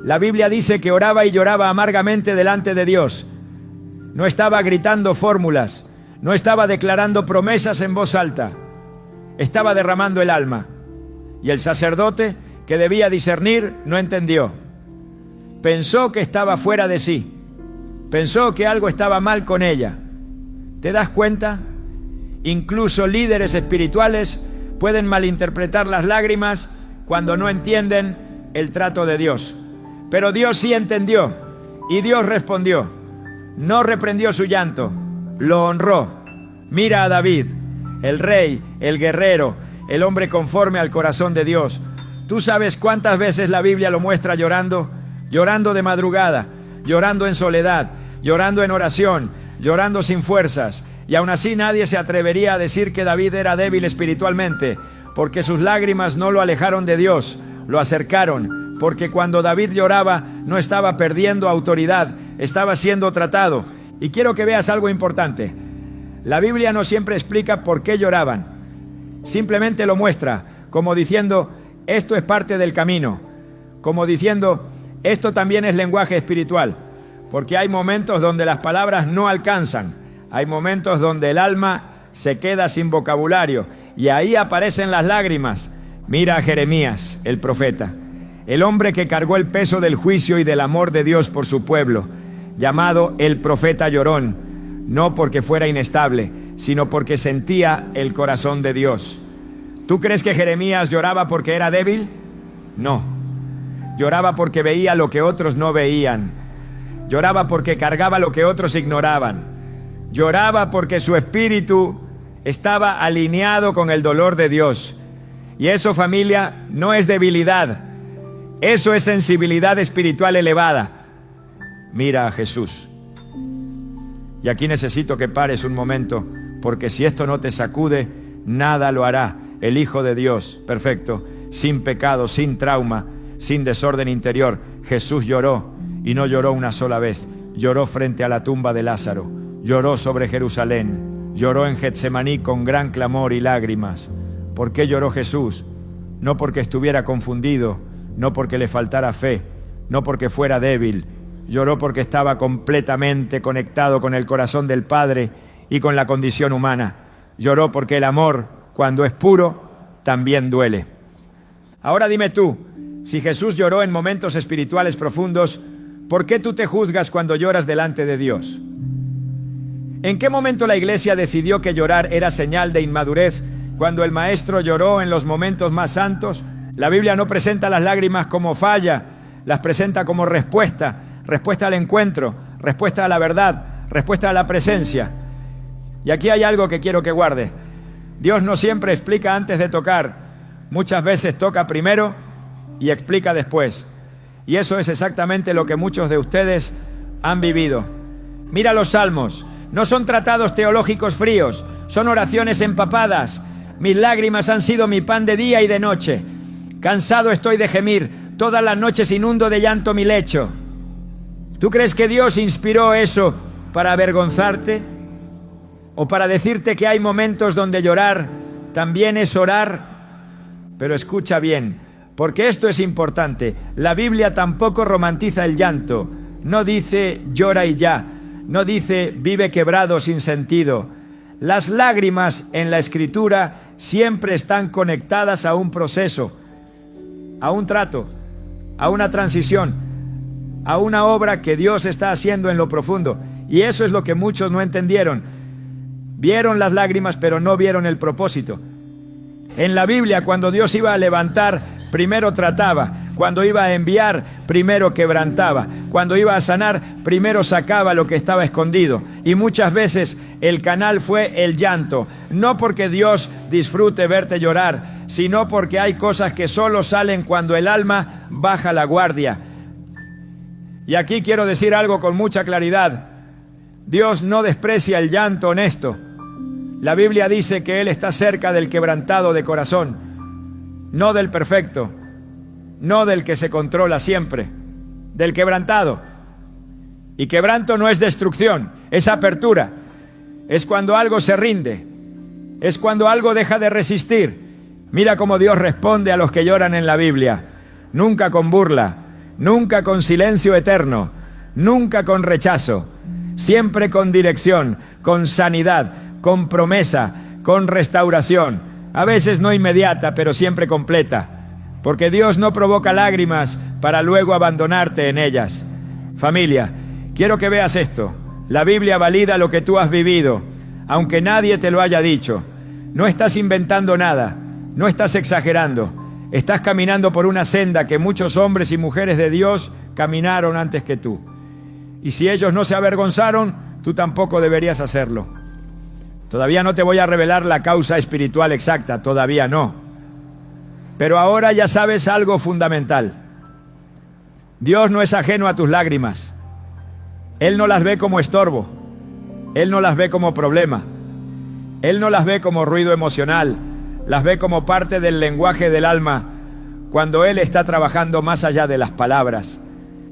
La Biblia dice que oraba y lloraba amargamente delante de Dios. No estaba gritando fórmulas, no estaba declarando promesas en voz alta. Estaba derramando el alma. Y el sacerdote, que debía discernir, no entendió. Pensó que estaba fuera de sí. Pensó que algo estaba mal con ella. ¿Te das cuenta? Incluso líderes espirituales pueden malinterpretar las lágrimas cuando no entienden el trato de Dios. Pero Dios sí entendió y Dios respondió. No reprendió su llanto, lo honró. Mira a David, el rey, el guerrero, el hombre conforme al corazón de Dios. ¿Tú sabes cuántas veces la Biblia lo muestra llorando? Llorando de madrugada, llorando en soledad, llorando en oración, llorando sin fuerzas. Y aún así nadie se atrevería a decir que David era débil espiritualmente, porque sus lágrimas no lo alejaron de Dios, lo acercaron, porque cuando David lloraba no estaba perdiendo autoridad, estaba siendo tratado. Y quiero que veas algo importante. La Biblia no siempre explica por qué lloraban, simplemente lo muestra, como diciendo, esto es parte del camino, como diciendo, esto también es lenguaje espiritual, porque hay momentos donde las palabras no alcanzan. Hay momentos donde el alma se queda sin vocabulario y ahí aparecen las lágrimas. Mira a Jeremías, el profeta, el hombre que cargó el peso del juicio y del amor de Dios por su pueblo, llamado el profeta llorón, no porque fuera inestable, sino porque sentía el corazón de Dios. ¿Tú crees que Jeremías lloraba porque era débil? No. Lloraba porque veía lo que otros no veían. Lloraba porque cargaba lo que otros ignoraban. Lloraba porque su espíritu estaba alineado con el dolor de Dios. Y eso, familia, no es debilidad. Eso es sensibilidad espiritual elevada. Mira a Jesús. Y aquí necesito que pares un momento, porque si esto no te sacude, nada lo hará. El Hijo de Dios, perfecto, sin pecado, sin trauma, sin desorden interior. Jesús lloró, y no lloró una sola vez. Lloró frente a la tumba de Lázaro. Lloró sobre Jerusalén, lloró en Getsemaní con gran clamor y lágrimas. ¿Por qué lloró Jesús? No porque estuviera confundido, no porque le faltara fe, no porque fuera débil. Lloró porque estaba completamente conectado con el corazón del Padre y con la condición humana. Lloró porque el amor, cuando es puro, también duele. Ahora dime tú, si Jesús lloró en momentos espirituales profundos, ¿por qué tú te juzgas cuando lloras delante de Dios? ¿En qué momento la iglesia decidió que llorar era señal de inmadurez cuando el maestro lloró en los momentos más santos? La Biblia no presenta las lágrimas como falla, las presenta como respuesta, respuesta al encuentro, respuesta a la verdad, respuesta a la presencia. Y aquí hay algo que quiero que guarde. Dios no siempre explica antes de tocar, muchas veces toca primero y explica después. Y eso es exactamente lo que muchos de ustedes han vivido. Mira los salmos. No son tratados teológicos fríos, son oraciones empapadas. Mis lágrimas han sido mi pan de día y de noche. Cansado estoy de gemir, todas las noches inundo de llanto mi lecho. ¿Tú crees que Dios inspiró eso para avergonzarte? ¿O para decirte que hay momentos donde llorar también es orar? Pero escucha bien, porque esto es importante. La Biblia tampoco romantiza el llanto. No dice llora y ya. No dice vive quebrado sin sentido. Las lágrimas en la Escritura siempre están conectadas a un proceso, a un trato, a una transición, a una obra que Dios está haciendo en lo profundo. Y eso es lo que muchos no entendieron. Vieron las lágrimas, pero no vieron el propósito. En la Biblia, cuando Dios iba a levantar, primero trataba. Cuando iba a enviar, primero quebrantaba. Cuando iba a sanar, primero sacaba lo que estaba escondido. Y muchas veces el canal fue el llanto. No porque Dios disfrute verte llorar, sino porque hay cosas que solo salen cuando el alma baja la guardia. Y aquí quiero decir algo con mucha claridad. Dios no desprecia el llanto honesto. La Biblia dice que Él está cerca del quebrantado de corazón, no del perfecto, no del que se controla siempre, del quebrantado. Y quebranto no es destrucción, es apertura. Es cuando algo se rinde, es cuando algo deja de resistir. Mira cómo Dios responde a los que lloran en la Biblia. Nunca con burla, nunca con silencio eterno, nunca con rechazo, siempre con dirección, con sanidad, con promesa, con restauración. A veces no inmediata, pero siempre completa. Porque Dios no provoca lágrimas para luego abandonarte en ellas. Familia, quiero que veas esto. La Biblia valida lo que tú has vivido, aunque nadie te lo haya dicho. No estás inventando nada, no estás exagerando. Estás caminando por una senda que muchos hombres y mujeres de Dios caminaron antes que tú. Y si ellos no se avergonzaron, tú tampoco deberías hacerlo. Todavía no te voy a revelar la causa espiritual exacta, todavía no. Pero ahora ya sabes algo fundamental. Dios no es ajeno a tus lágrimas. Él no las ve como estorbo. Él no las ve como problema. Él no las ve como ruido emocional. Las ve como parte del lenguaje del alma cuando Él está trabajando más allá de las palabras.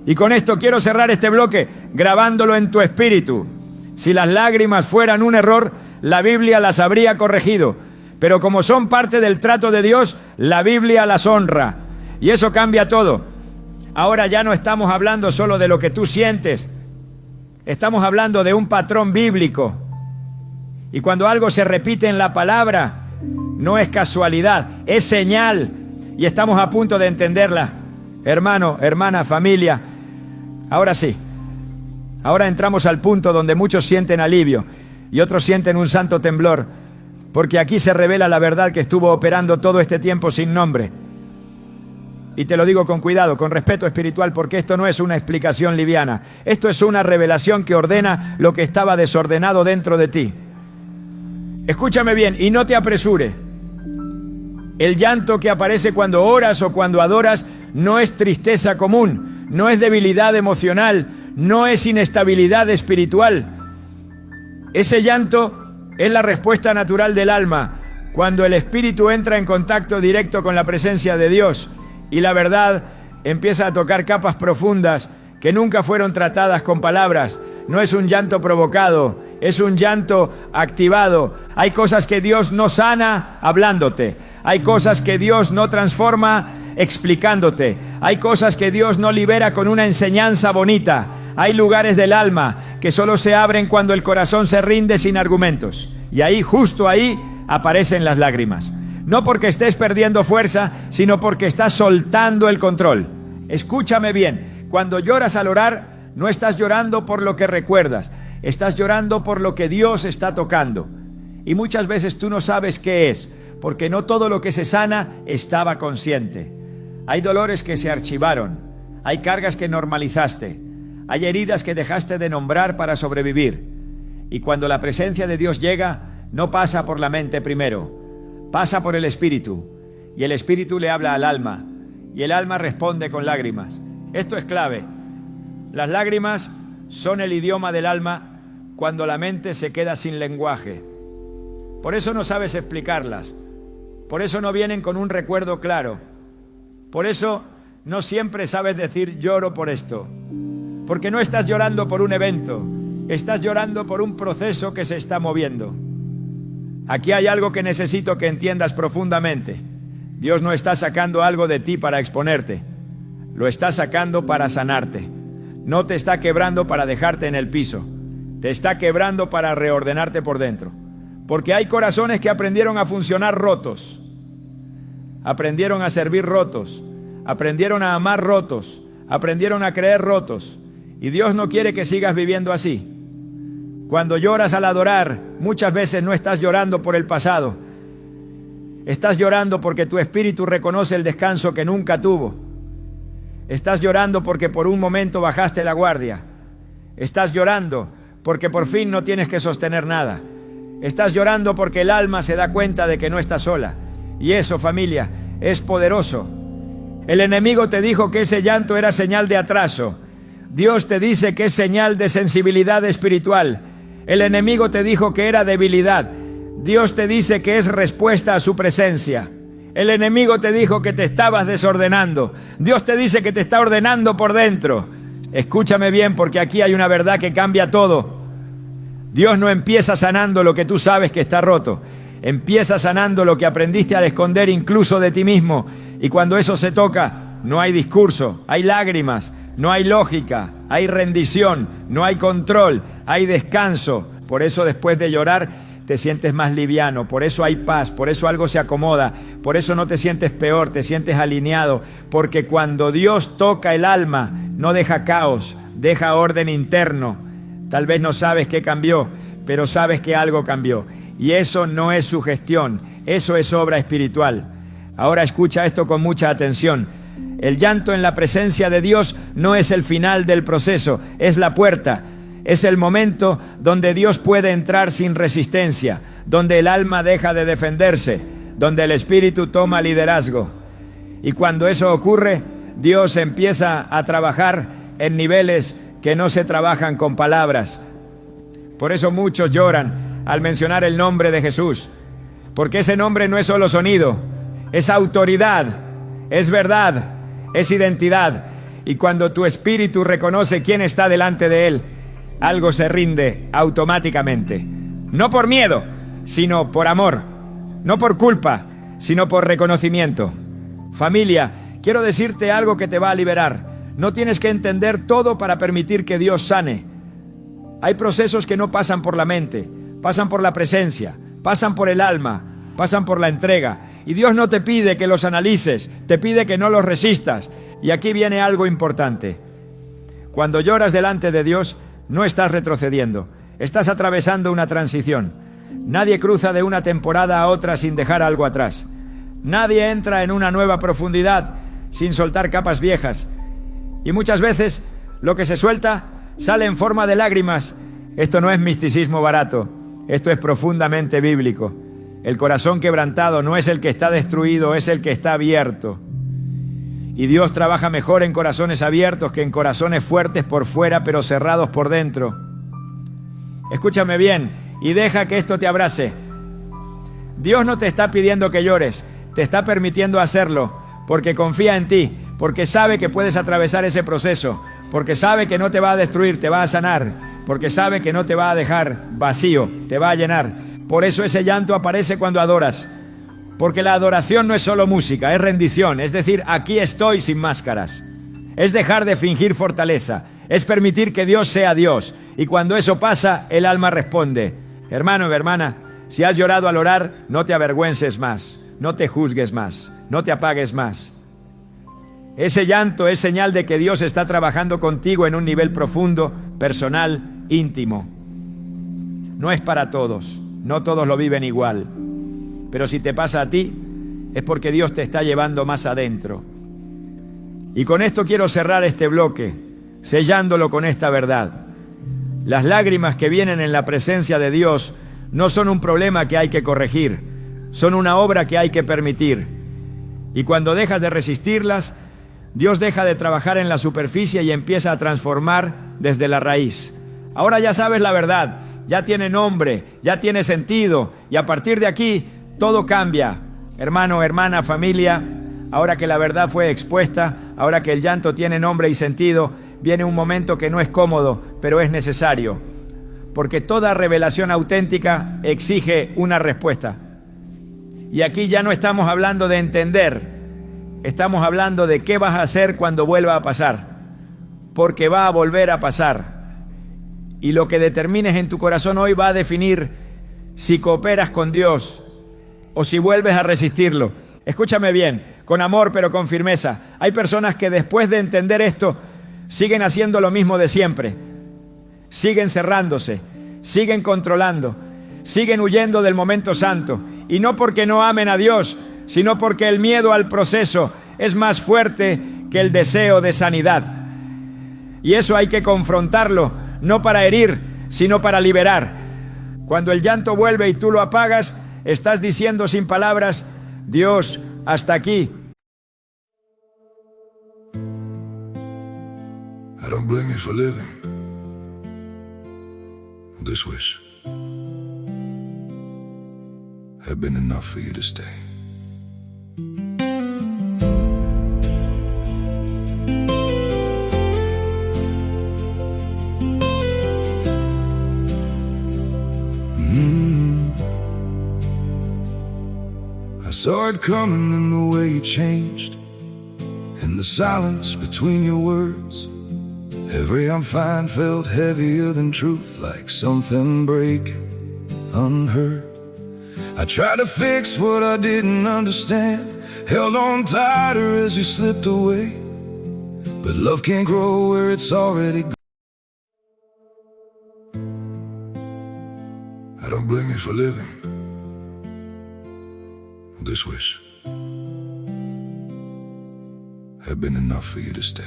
Y con esto quiero cerrar este bloque grabándolo en tu espíritu. Si las lágrimas fueran un error, la Biblia las habría corregido. Pero como son parte del trato de Dios, la Biblia las honra. Y eso cambia todo. Ahora ya no estamos hablando solo de lo que tú sientes. Estamos hablando de un patrón bíblico. Y cuando algo se repite en la palabra, no es casualidad, es señal. Y estamos a punto de entenderla. Hermano, hermana, familia. Ahora sí. Ahora entramos al punto donde muchos sienten alivio y otros sienten un santo temblor, porque aquí se revela la verdad que estuvo operando todo este tiempo sin nombre. Y te lo digo con cuidado, con respeto espiritual, porque esto no es una explicación liviana. Esto es una revelación que ordena lo que estaba desordenado dentro de ti. Escúchame bien y no te apresures. El llanto que aparece cuando oras o cuando adoras no es tristeza común, no es debilidad emocional, no es inestabilidad espiritual. Ese llanto es la respuesta natural del alma cuando el espíritu entra en contacto directo con la presencia de Dios y la verdad empieza a tocar capas profundas que nunca fueron tratadas con palabras. No es un llanto provocado, es un llanto activado. Hay cosas que Dios no sana hablándote. Hay cosas que Dios no transforma explicándote. Hay cosas que Dios no libera con una enseñanza bonita. Hay lugares del alma que solo se abren cuando el corazón se rinde sin argumentos. Y ahí, justo ahí, aparecen las lágrimas. No porque estés perdiendo fuerza, sino porque estás soltando el control. Escúchame bien, cuando lloras al orar, no estás llorando por lo que recuerdas, estás llorando por lo que Dios está tocando. Y muchas veces tú no sabes qué es, porque no todo lo que se sana estaba consciente. Hay dolores que se archivaron, hay cargas que normalizaste, hay heridas que dejaste de nombrar para sobrevivir. Y cuando la presencia de Dios llega, no pasa por la mente primero, pasa por el espíritu. Y el espíritu le habla al alma, y el alma responde con lágrimas. Esto es clave. Las lágrimas son el idioma del alma cuando la mente se queda sin lenguaje. Por eso no sabes explicarlas, Por eso no vienen con un recuerdo claro. Por eso no siempre sabes decir lloro por esto. Porque no estás llorando por un evento, estás llorando por un proceso que se está moviendo. Aquí hay algo que necesito que entiendas profundamente. Dios no está sacando algo de ti para exponerte. Lo está sacando para sanarte. No te está quebrando para dejarte en el piso. Te está quebrando para reordenarte por dentro. Porque hay corazones que aprendieron a funcionar rotos. Aprendieron a servir rotos. Aprendieron a amar rotos. Aprendieron a creer rotos. Y Dios no quiere que sigas viviendo así. Cuando lloras al adorar, muchas veces no estás llorando por el pasado. Estás llorando porque tu espíritu reconoce el descanso que nunca tuvo. Estás llorando porque por un momento bajaste la guardia. Estás llorando porque por fin no tienes que sostener nada. Estás llorando porque el alma se da cuenta de que no está sola. Y eso, familia, es poderoso. El enemigo te dijo que ese llanto era señal de atraso. Dios te dice que es señal de sensibilidad espiritual. El enemigo te dijo que era debilidad. Dios te dice que es respuesta a su presencia. El enemigo te dijo que te estabas desordenando. Dios te dice que te está ordenando por dentro. Escúchame bien, porque aquí hay una verdad que cambia todo. Dios no empieza sanando lo que tú sabes que está roto. Empieza sanando lo que aprendiste a esconder incluso de ti mismo. Y cuando eso se toca, no hay discurso, hay lágrimas, no hay lógica, hay rendición, no hay control, hay descanso. Por eso después de llorar te sientes más liviano, por eso hay paz, por eso algo se acomoda, por eso no te sientes peor, te sientes alineado, porque cuando Dios toca el alma, no deja caos, deja orden interno. Tal vez no sabes qué cambió, pero sabes que algo cambió. Y eso no es sugestión, eso es obra espiritual. Ahora escucha esto con mucha atención. El llanto en la presencia de Dios no es el final del proceso, es la puerta. Es el momento donde Dios puede entrar sin resistencia, donde el alma deja de defenderse, donde el espíritu toma liderazgo. Y cuando eso ocurre, Dios empieza a trabajar en niveles que no se trabajan con palabras. Por eso muchos lloran al mencionar el nombre de Jesús, porque ese nombre no es solo sonido, es autoridad, es verdad, es identidad. Y cuando tu espíritu reconoce quién está delante de él, algo se rinde automáticamente. No por miedo, sino por amor. No por culpa, sino por reconocimiento. Familia, quiero decirte algo que te va a liberar. No tienes que entender todo para permitir que Dios sane. Hay procesos que no pasan por la mente, pasan por la presencia, pasan por el alma, pasan por la entrega. Y Dios no te pide que los analices, te pide que no los resistas. Y aquí viene algo importante. Cuando lloras delante de Dios, no estás retrocediendo, estás atravesando una transición. Nadie cruza de una temporada a otra sin dejar algo atrás. Nadie entra en una nueva profundidad sin soltar capas viejas. Y muchas veces lo que se suelta sale en forma de lágrimas. Esto no es misticismo barato, esto es profundamente bíblico. El corazón quebrantado no es el que está destruido, es el que está abierto. Y Dios trabaja mejor en corazones abiertos que en corazones fuertes por fuera, pero cerrados por dentro. Escúchame bien y deja que esto te abrace. Dios no te está pidiendo que llores, te está permitiendo hacerlo, porque confía en ti, porque sabe que puedes atravesar ese proceso, porque sabe que no te va a destruir, te va a sanar, porque sabe que no te va a dejar vacío, te va a llenar. Por eso ese llanto aparece cuando adoras. Porque la adoración no es solo música, es rendición, es decir, aquí estoy sin máscaras. Es dejar de fingir fortaleza, es permitir que Dios sea Dios. Y cuando eso pasa, el alma responde. Hermano o hermana, si has llorado al orar, no te avergüences más, no te juzgues más, no te apagues más. Ese llanto es señal de que Dios está trabajando contigo en un nivel profundo, personal, íntimo. No es para todos, no todos lo viven igual. Pero si te pasa a ti, es porque Dios te está llevando más adentro. Y con esto quiero cerrar este bloque, sellándolo con esta verdad. Las lágrimas que vienen en la presencia de Dios no son un problema que hay que corregir, son una obra que hay que permitir. Y cuando dejas de resistirlas, Dios deja de trabajar en la superficie y empieza a transformar desde la raíz. Ahora ya sabes la verdad, ya tiene nombre, ya tiene sentido, y a partir de aquí todo cambia. Hermano, hermana, familia, ahora que la verdad fue expuesta, ahora que el llanto tiene nombre y sentido, viene un momento que no es cómodo, pero es necesario. Porque toda revelación auténtica exige una respuesta. Y aquí ya no estamos hablando de entender, estamos hablando de qué vas a hacer cuando vuelva a pasar. Porque va a volver a pasar. Y lo que determines en tu corazón hoy va a definir si cooperas con Dios o si vuelves a resistirlo. Escúchame bien, con amor pero con firmeza. Hay personas que después de entender esto siguen haciendo lo mismo de siempre. Siguen cerrándose, siguen controlando, siguen huyendo del momento santo. Y no porque no amen a Dios, sino porque el miedo al proceso es más fuerte que el deseo de sanidad. Y eso hay que confrontarlo, no para herir, sino para liberar. Cuando el llanto vuelve y tú lo apagas, estás diciendo sin palabras: Dios, hasta aquí. I don't blame you for living this wish had been enough for you to stay. I saw it coming in the way you changed, in the silence between your words. Every I'm fine felt heavier than truth, like something breaking unheard. I tried to fix what I didn't understand, held on tighter as you slipped away. But love can't grow where it's already gone. I don't blame you for living this wish had been enough for you to stay.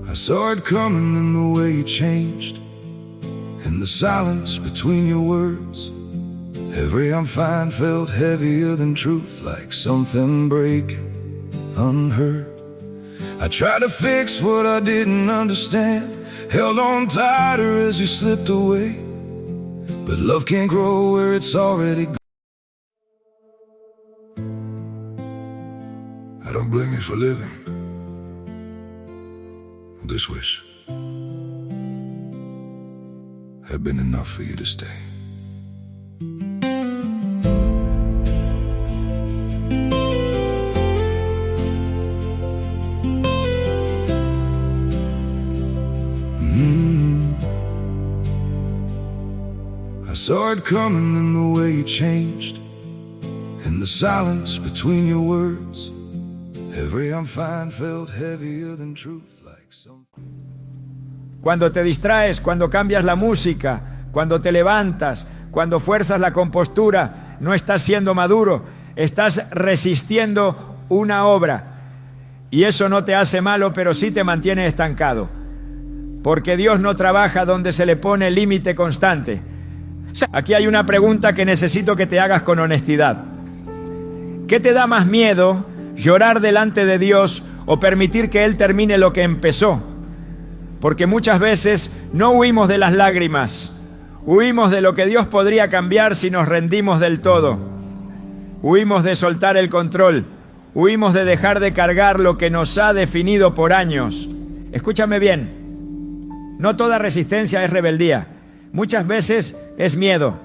I saw it coming in the way you changed, in the silence between your words. Every I'm fine felt heavier than truth, like something breaking unheard. I tried to fix what I didn't understand, held on tighter as you slipped away. But love can't grow where it's already gone. I don't blame you for living this wish had been enough for you to stay. I saw it coming in the way you changed, in the silence between your words. Every I'm fine felt heavier than truth, like something. Cuando te distraes, cuando cambias la música, cuando te levantas, cuando fuerzas la compostura, no estás siendo maduro, estás resistiendo una obra. Y eso no te hace malo, pero sí te mantiene estancado. Porque Dios no trabaja donde se le pone límite constante. Aquí hay una pregunta que necesito que te hagas con honestidad. ¿Qué te da más miedo, llorar delante de Dios o permitir que Él termine lo que empezó? Porque muchas veces no huimos de las lágrimas, huimos de lo que Dios podría cambiar si nos rendimos del todo. Huimos de soltar el control, huimos de dejar de cargar lo que nos ha definido por años. Escúchame bien, no toda resistencia es rebeldía. Muchas veces es miedo.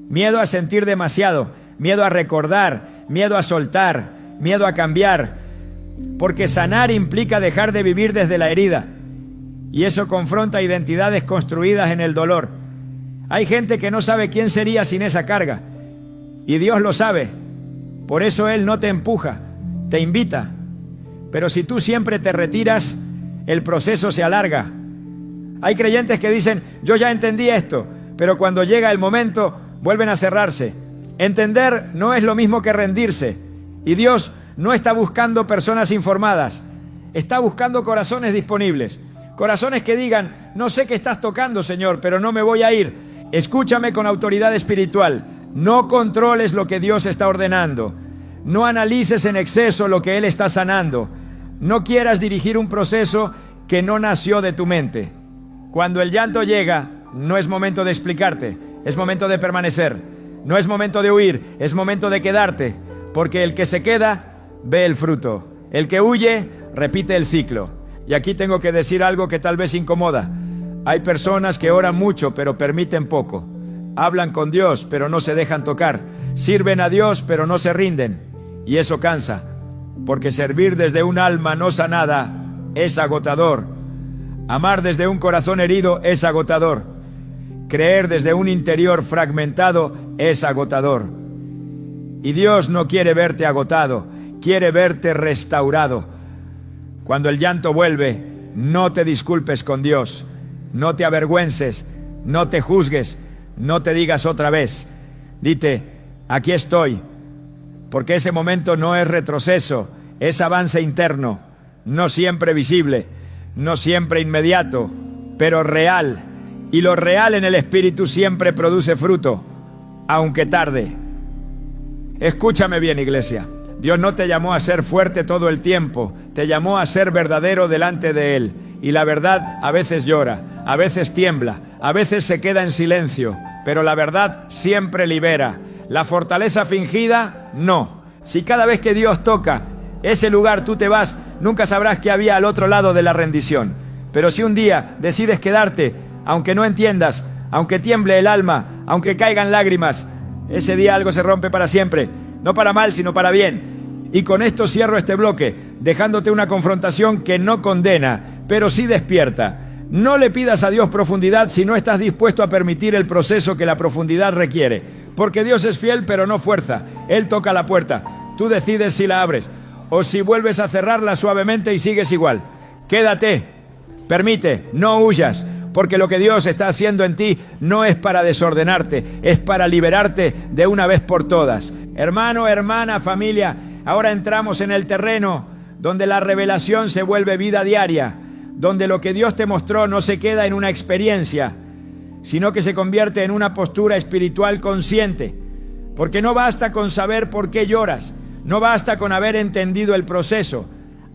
Miedo a sentir demasiado, miedo a recordar, miedo a soltar, miedo a cambiar. Porque sanar implica dejar de vivir desde la herida. Y eso confronta identidades construidas en el dolor. Hay gente que no sabe quién sería sin esa carga. Y Dios lo sabe. Por eso Él no te empuja, te invita. Pero si tú siempre te retiras, el proceso se alarga. Hay creyentes que dicen, yo ya entendí esto, pero cuando llega el momento, vuelven a cerrarse. Entender no es lo mismo que rendirse. Y Dios no está buscando personas informadas, está buscando corazones disponibles. Corazones que digan, no sé qué estás tocando, Señor, pero no me voy a ir. Escúchame con autoridad espiritual. No controles lo que Dios está ordenando. No analices en exceso lo que Él está sanando. No quieras dirigir un proceso que no nació de tu mente. Cuando el llanto llega, no es momento de explicarte, es momento de permanecer. No es momento de huir, es momento de quedarte, porque el que se queda ve el fruto. El que huye repite el ciclo. Y aquí tengo que decir algo que tal vez incomoda. Hay personas que oran mucho, pero permiten poco. Hablan con Dios, pero no se dejan tocar. Sirven a Dios, pero no se rinden. Y eso cansa, porque servir desde un alma no sanada es agotador. Amar desde un corazón herido es agotador. Creer desde un interior fragmentado es agotador. Y Dios no quiere verte agotado, quiere verte restaurado. Cuando el llanto vuelve, no te disculpes con Dios, no te avergüences, no te juzgues, no te digas otra vez. Dite, aquí estoy, porque ese momento no es retroceso, es avance interno, no siempre visible, no siempre inmediato, pero real. Y lo real en el Espíritu siempre produce fruto, aunque tarde. Escúchame bien, iglesia. Dios no te llamó a ser fuerte todo el tiempo, te llamó a ser verdadero delante de Él. Y la verdad a veces llora, a veces tiembla, a veces se queda en silencio, pero la verdad siempre libera. La fortaleza fingida, no. Si cada vez que Dios toca ese lugar tú te vas, nunca sabrás qué había al otro lado de la rendición. Pero si un día decides quedarte, aunque no entiendas, aunque tiemble el alma, aunque caigan lágrimas, ese día algo se rompe para siempre, no para mal, sino para bien. Y con esto cierro este bloque, dejándote una confrontación que no condena, pero sí despierta. No le pidas a Dios profundidad si no estás dispuesto a permitir el proceso que la profundidad requiere, porque Dios es fiel pero no fuerza. Él toca la puerta, tú decides si la abres o si vuelves a cerrarla suavemente y sigues igual. Quédate, permite, no huyas, porque lo que Dios está haciendo en ti no es para desordenarte, es para liberarte de una vez por todas. Hermano, hermana, familia, ahora entramos en el terreno donde la revelación se vuelve vida diaria, donde lo que Dios te mostró no se queda en una experiencia, sino que se convierte en una postura espiritual consciente, porque no basta con saber por qué lloras, no basta con haber entendido el proceso.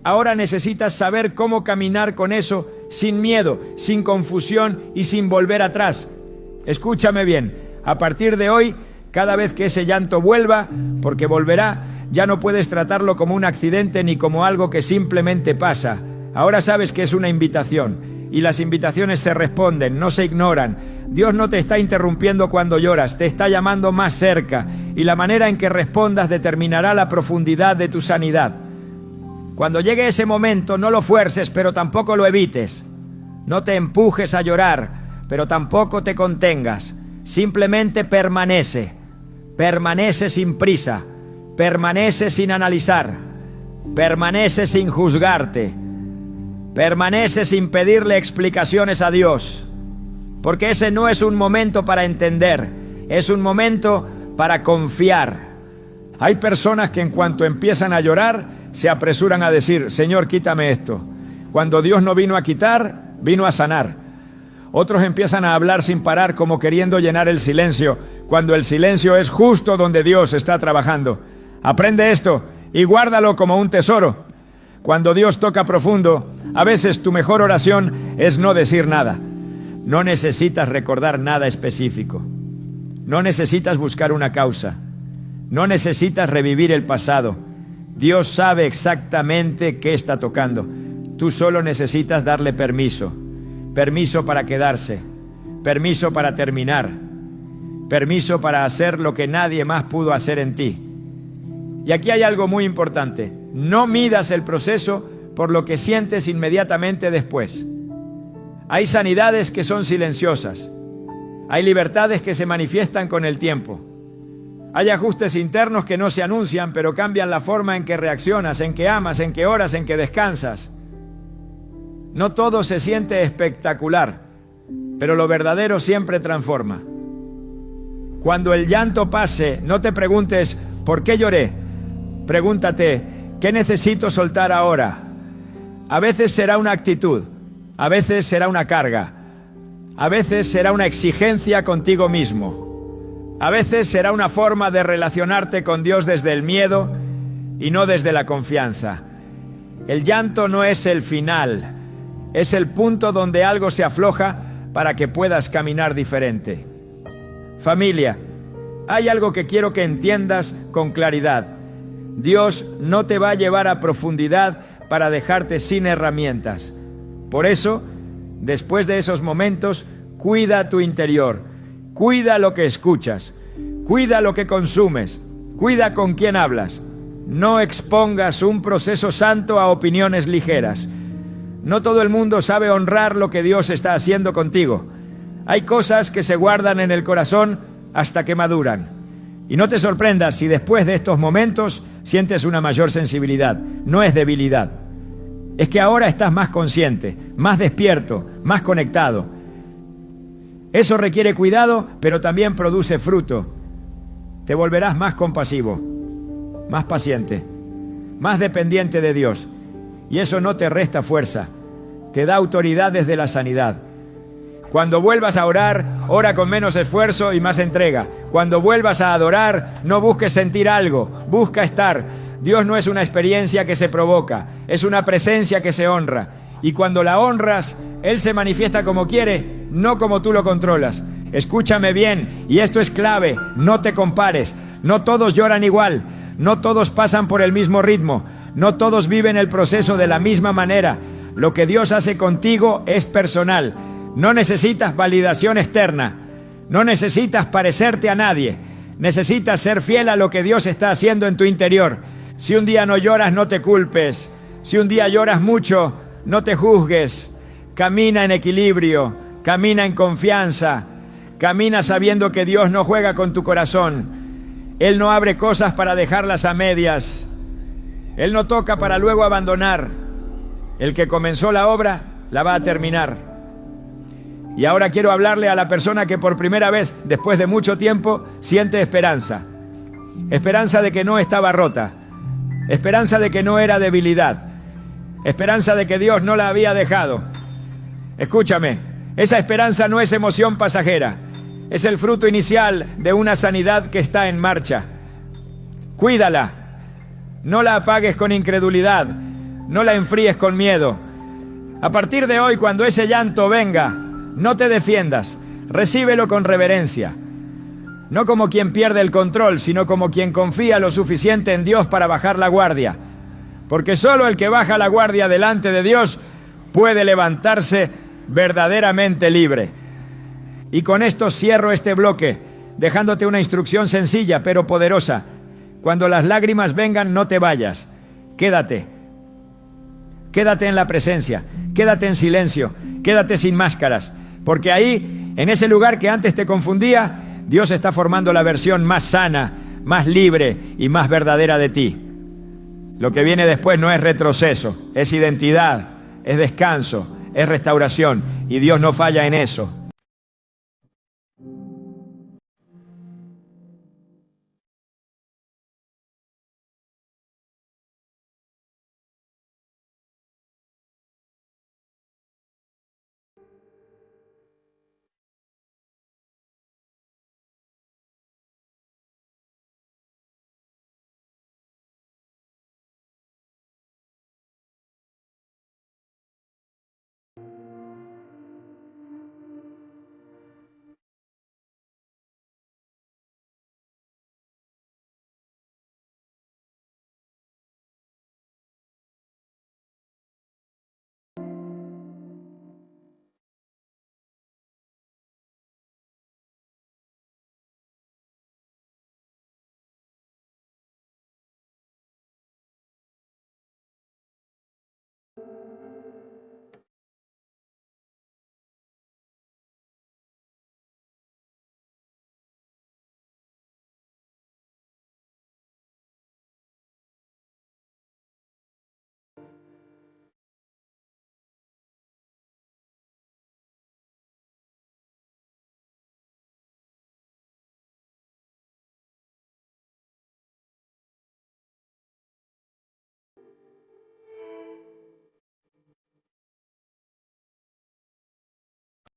Ahora necesitas saber cómo caminar con eso sin miedo, sin confusión y sin volver atrás. Escúchame bien, a partir de hoy, cada vez que ese llanto vuelva, porque volverá, ya no puedes tratarlo como un accidente ni como algo que simplemente pasa. Ahora sabes que es una invitación y las invitaciones se responden, no se ignoran. Dios no te está interrumpiendo cuando lloras, te está llamando más cerca y la manera en que respondas determinará la profundidad de tu sanidad. Cuando llegue ese momento, no lo fuerces, pero tampoco lo evites. No te empujes a llorar, pero tampoco te contengas. Simplemente permanece. Permanece sin prisa. Permanece sin analizar. Permanece sin juzgarte. Permanece sin pedirle explicaciones a Dios. Porque ese no es un momento para entender, es un momento para confiar. Hay personas que en cuanto empiezan a llorar, se apresuran a decir, Señor, quítame esto. Cuando Dios no vino a quitar, vino a sanar. Otros empiezan a hablar sin parar como queriendo llenar el silencio, cuando el silencio es justo donde Dios está trabajando. Aprende esto y guárdalo como un tesoro. Cuando Dios toca profundo, a veces tu mejor oración es no decir nada. No necesitas recordar nada específico. No necesitas buscar una causa. No necesitas revivir el pasado. Dios sabe exactamente qué está tocando. Tú solo necesitas darle permiso. Permiso para quedarse. Permiso para terminar. Permiso para hacer lo que nadie más pudo hacer en ti. Y aquí hay algo muy importante. No midas el proceso por lo que sientes inmediatamente después. Hay sanidades que son silenciosas. Hay libertades que se manifiestan con el tiempo. Hay ajustes internos que no se anuncian, pero cambian la forma en que reaccionas, en que amas, en que oras, en que descansas. No todo se siente espectacular, pero lo verdadero siempre transforma. Cuando el llanto pase, no te preguntes, ¿por qué lloré? Pregúntate, ¿qué necesito soltar ahora? A veces será una actitud, a veces será una carga, a veces será una exigencia contigo mismo. A veces será una forma de relacionarte con Dios desde el miedo y no desde la confianza. El llanto no es el final, es el punto donde algo se afloja para que puedas caminar diferente. Familia, hay algo que quiero que entiendas con claridad. Dios no te va a llevar a profundidad para dejarte sin herramientas. Por eso, después de esos momentos, cuida tu interior, cuida lo que escuchas, cuida lo que consumes, cuida con quién hablas. No expongas un proceso santo a opiniones ligeras. No todo el mundo sabe honrar lo que Dios está haciendo contigo. Hay cosas que se guardan en el corazón hasta que maduran. Y no te sorprendas si después de estos momentos sientes una mayor sensibilidad. No es debilidad. Es que ahora estás más consciente, más despierto, más conectado. Eso requiere cuidado, pero también produce fruto. Te volverás más compasivo, más paciente, más dependiente de Dios. Y eso no te resta fuerza, te da autoridad desde la sanidad. Cuando vuelvas a orar, ora con menos esfuerzo y más entrega. Cuando vuelvas a adorar, no busques sentir algo, busca estar. Dios no es una experiencia que se provoca, es una presencia que se honra. Y cuando la honras, Él se manifiesta como quiere, no como tú lo controlas. Escúchame bien, y esto es clave, no te compares. No todos lloran igual, no todos pasan por el mismo ritmo, no todos viven el proceso de la misma manera. Lo que Dios hace contigo es personal. No necesitas validación externa, no necesitas parecerte a nadie. Necesitas ser fiel a lo que Dios está haciendo en tu interior. Si un día no lloras, no te culpes. Si un día lloras mucho, no te juzgues. Camina en equilibrio, camina en confianza, camina sabiendo que Dios no juega con tu corazón. Él no abre cosas para dejarlas a medias. Él no toca para luego abandonar. El que comenzó la obra, la va a terminar. Y ahora quiero hablarle a la persona que por primera vez, después de mucho tiempo, siente esperanza. Esperanza de que no estaba rota. Esperanza de que no era debilidad. Esperanza de que Dios no la había dejado. Escúchame, esa esperanza no es emoción pasajera. Es el fruto inicial de una sanidad que está en marcha. Cuídala. No la apagues con incredulidad. No la enfríes con miedo. A partir de hoy, cuando ese llanto venga, no te defiendas, recíbelo con reverencia. No como quien pierde el control, sino como quien confía lo suficiente en Dios para bajar la guardia. Porque solo el que baja la guardia delante de Dios puede levantarse verdaderamente libre. Y con esto cierro este bloque, dejándote una instrucción sencilla pero poderosa. Cuando las lágrimas vengan, no te vayas. Quédate. Quédate en la presencia, quédate en silencio, quédate sin máscaras. Porque ahí, en ese lugar que antes te confundía, Dios está formando la versión más sana, más libre y más verdadera de ti. Lo que viene después no es retroceso, es identidad, es descanso, es restauración. Y Dios no falla en eso.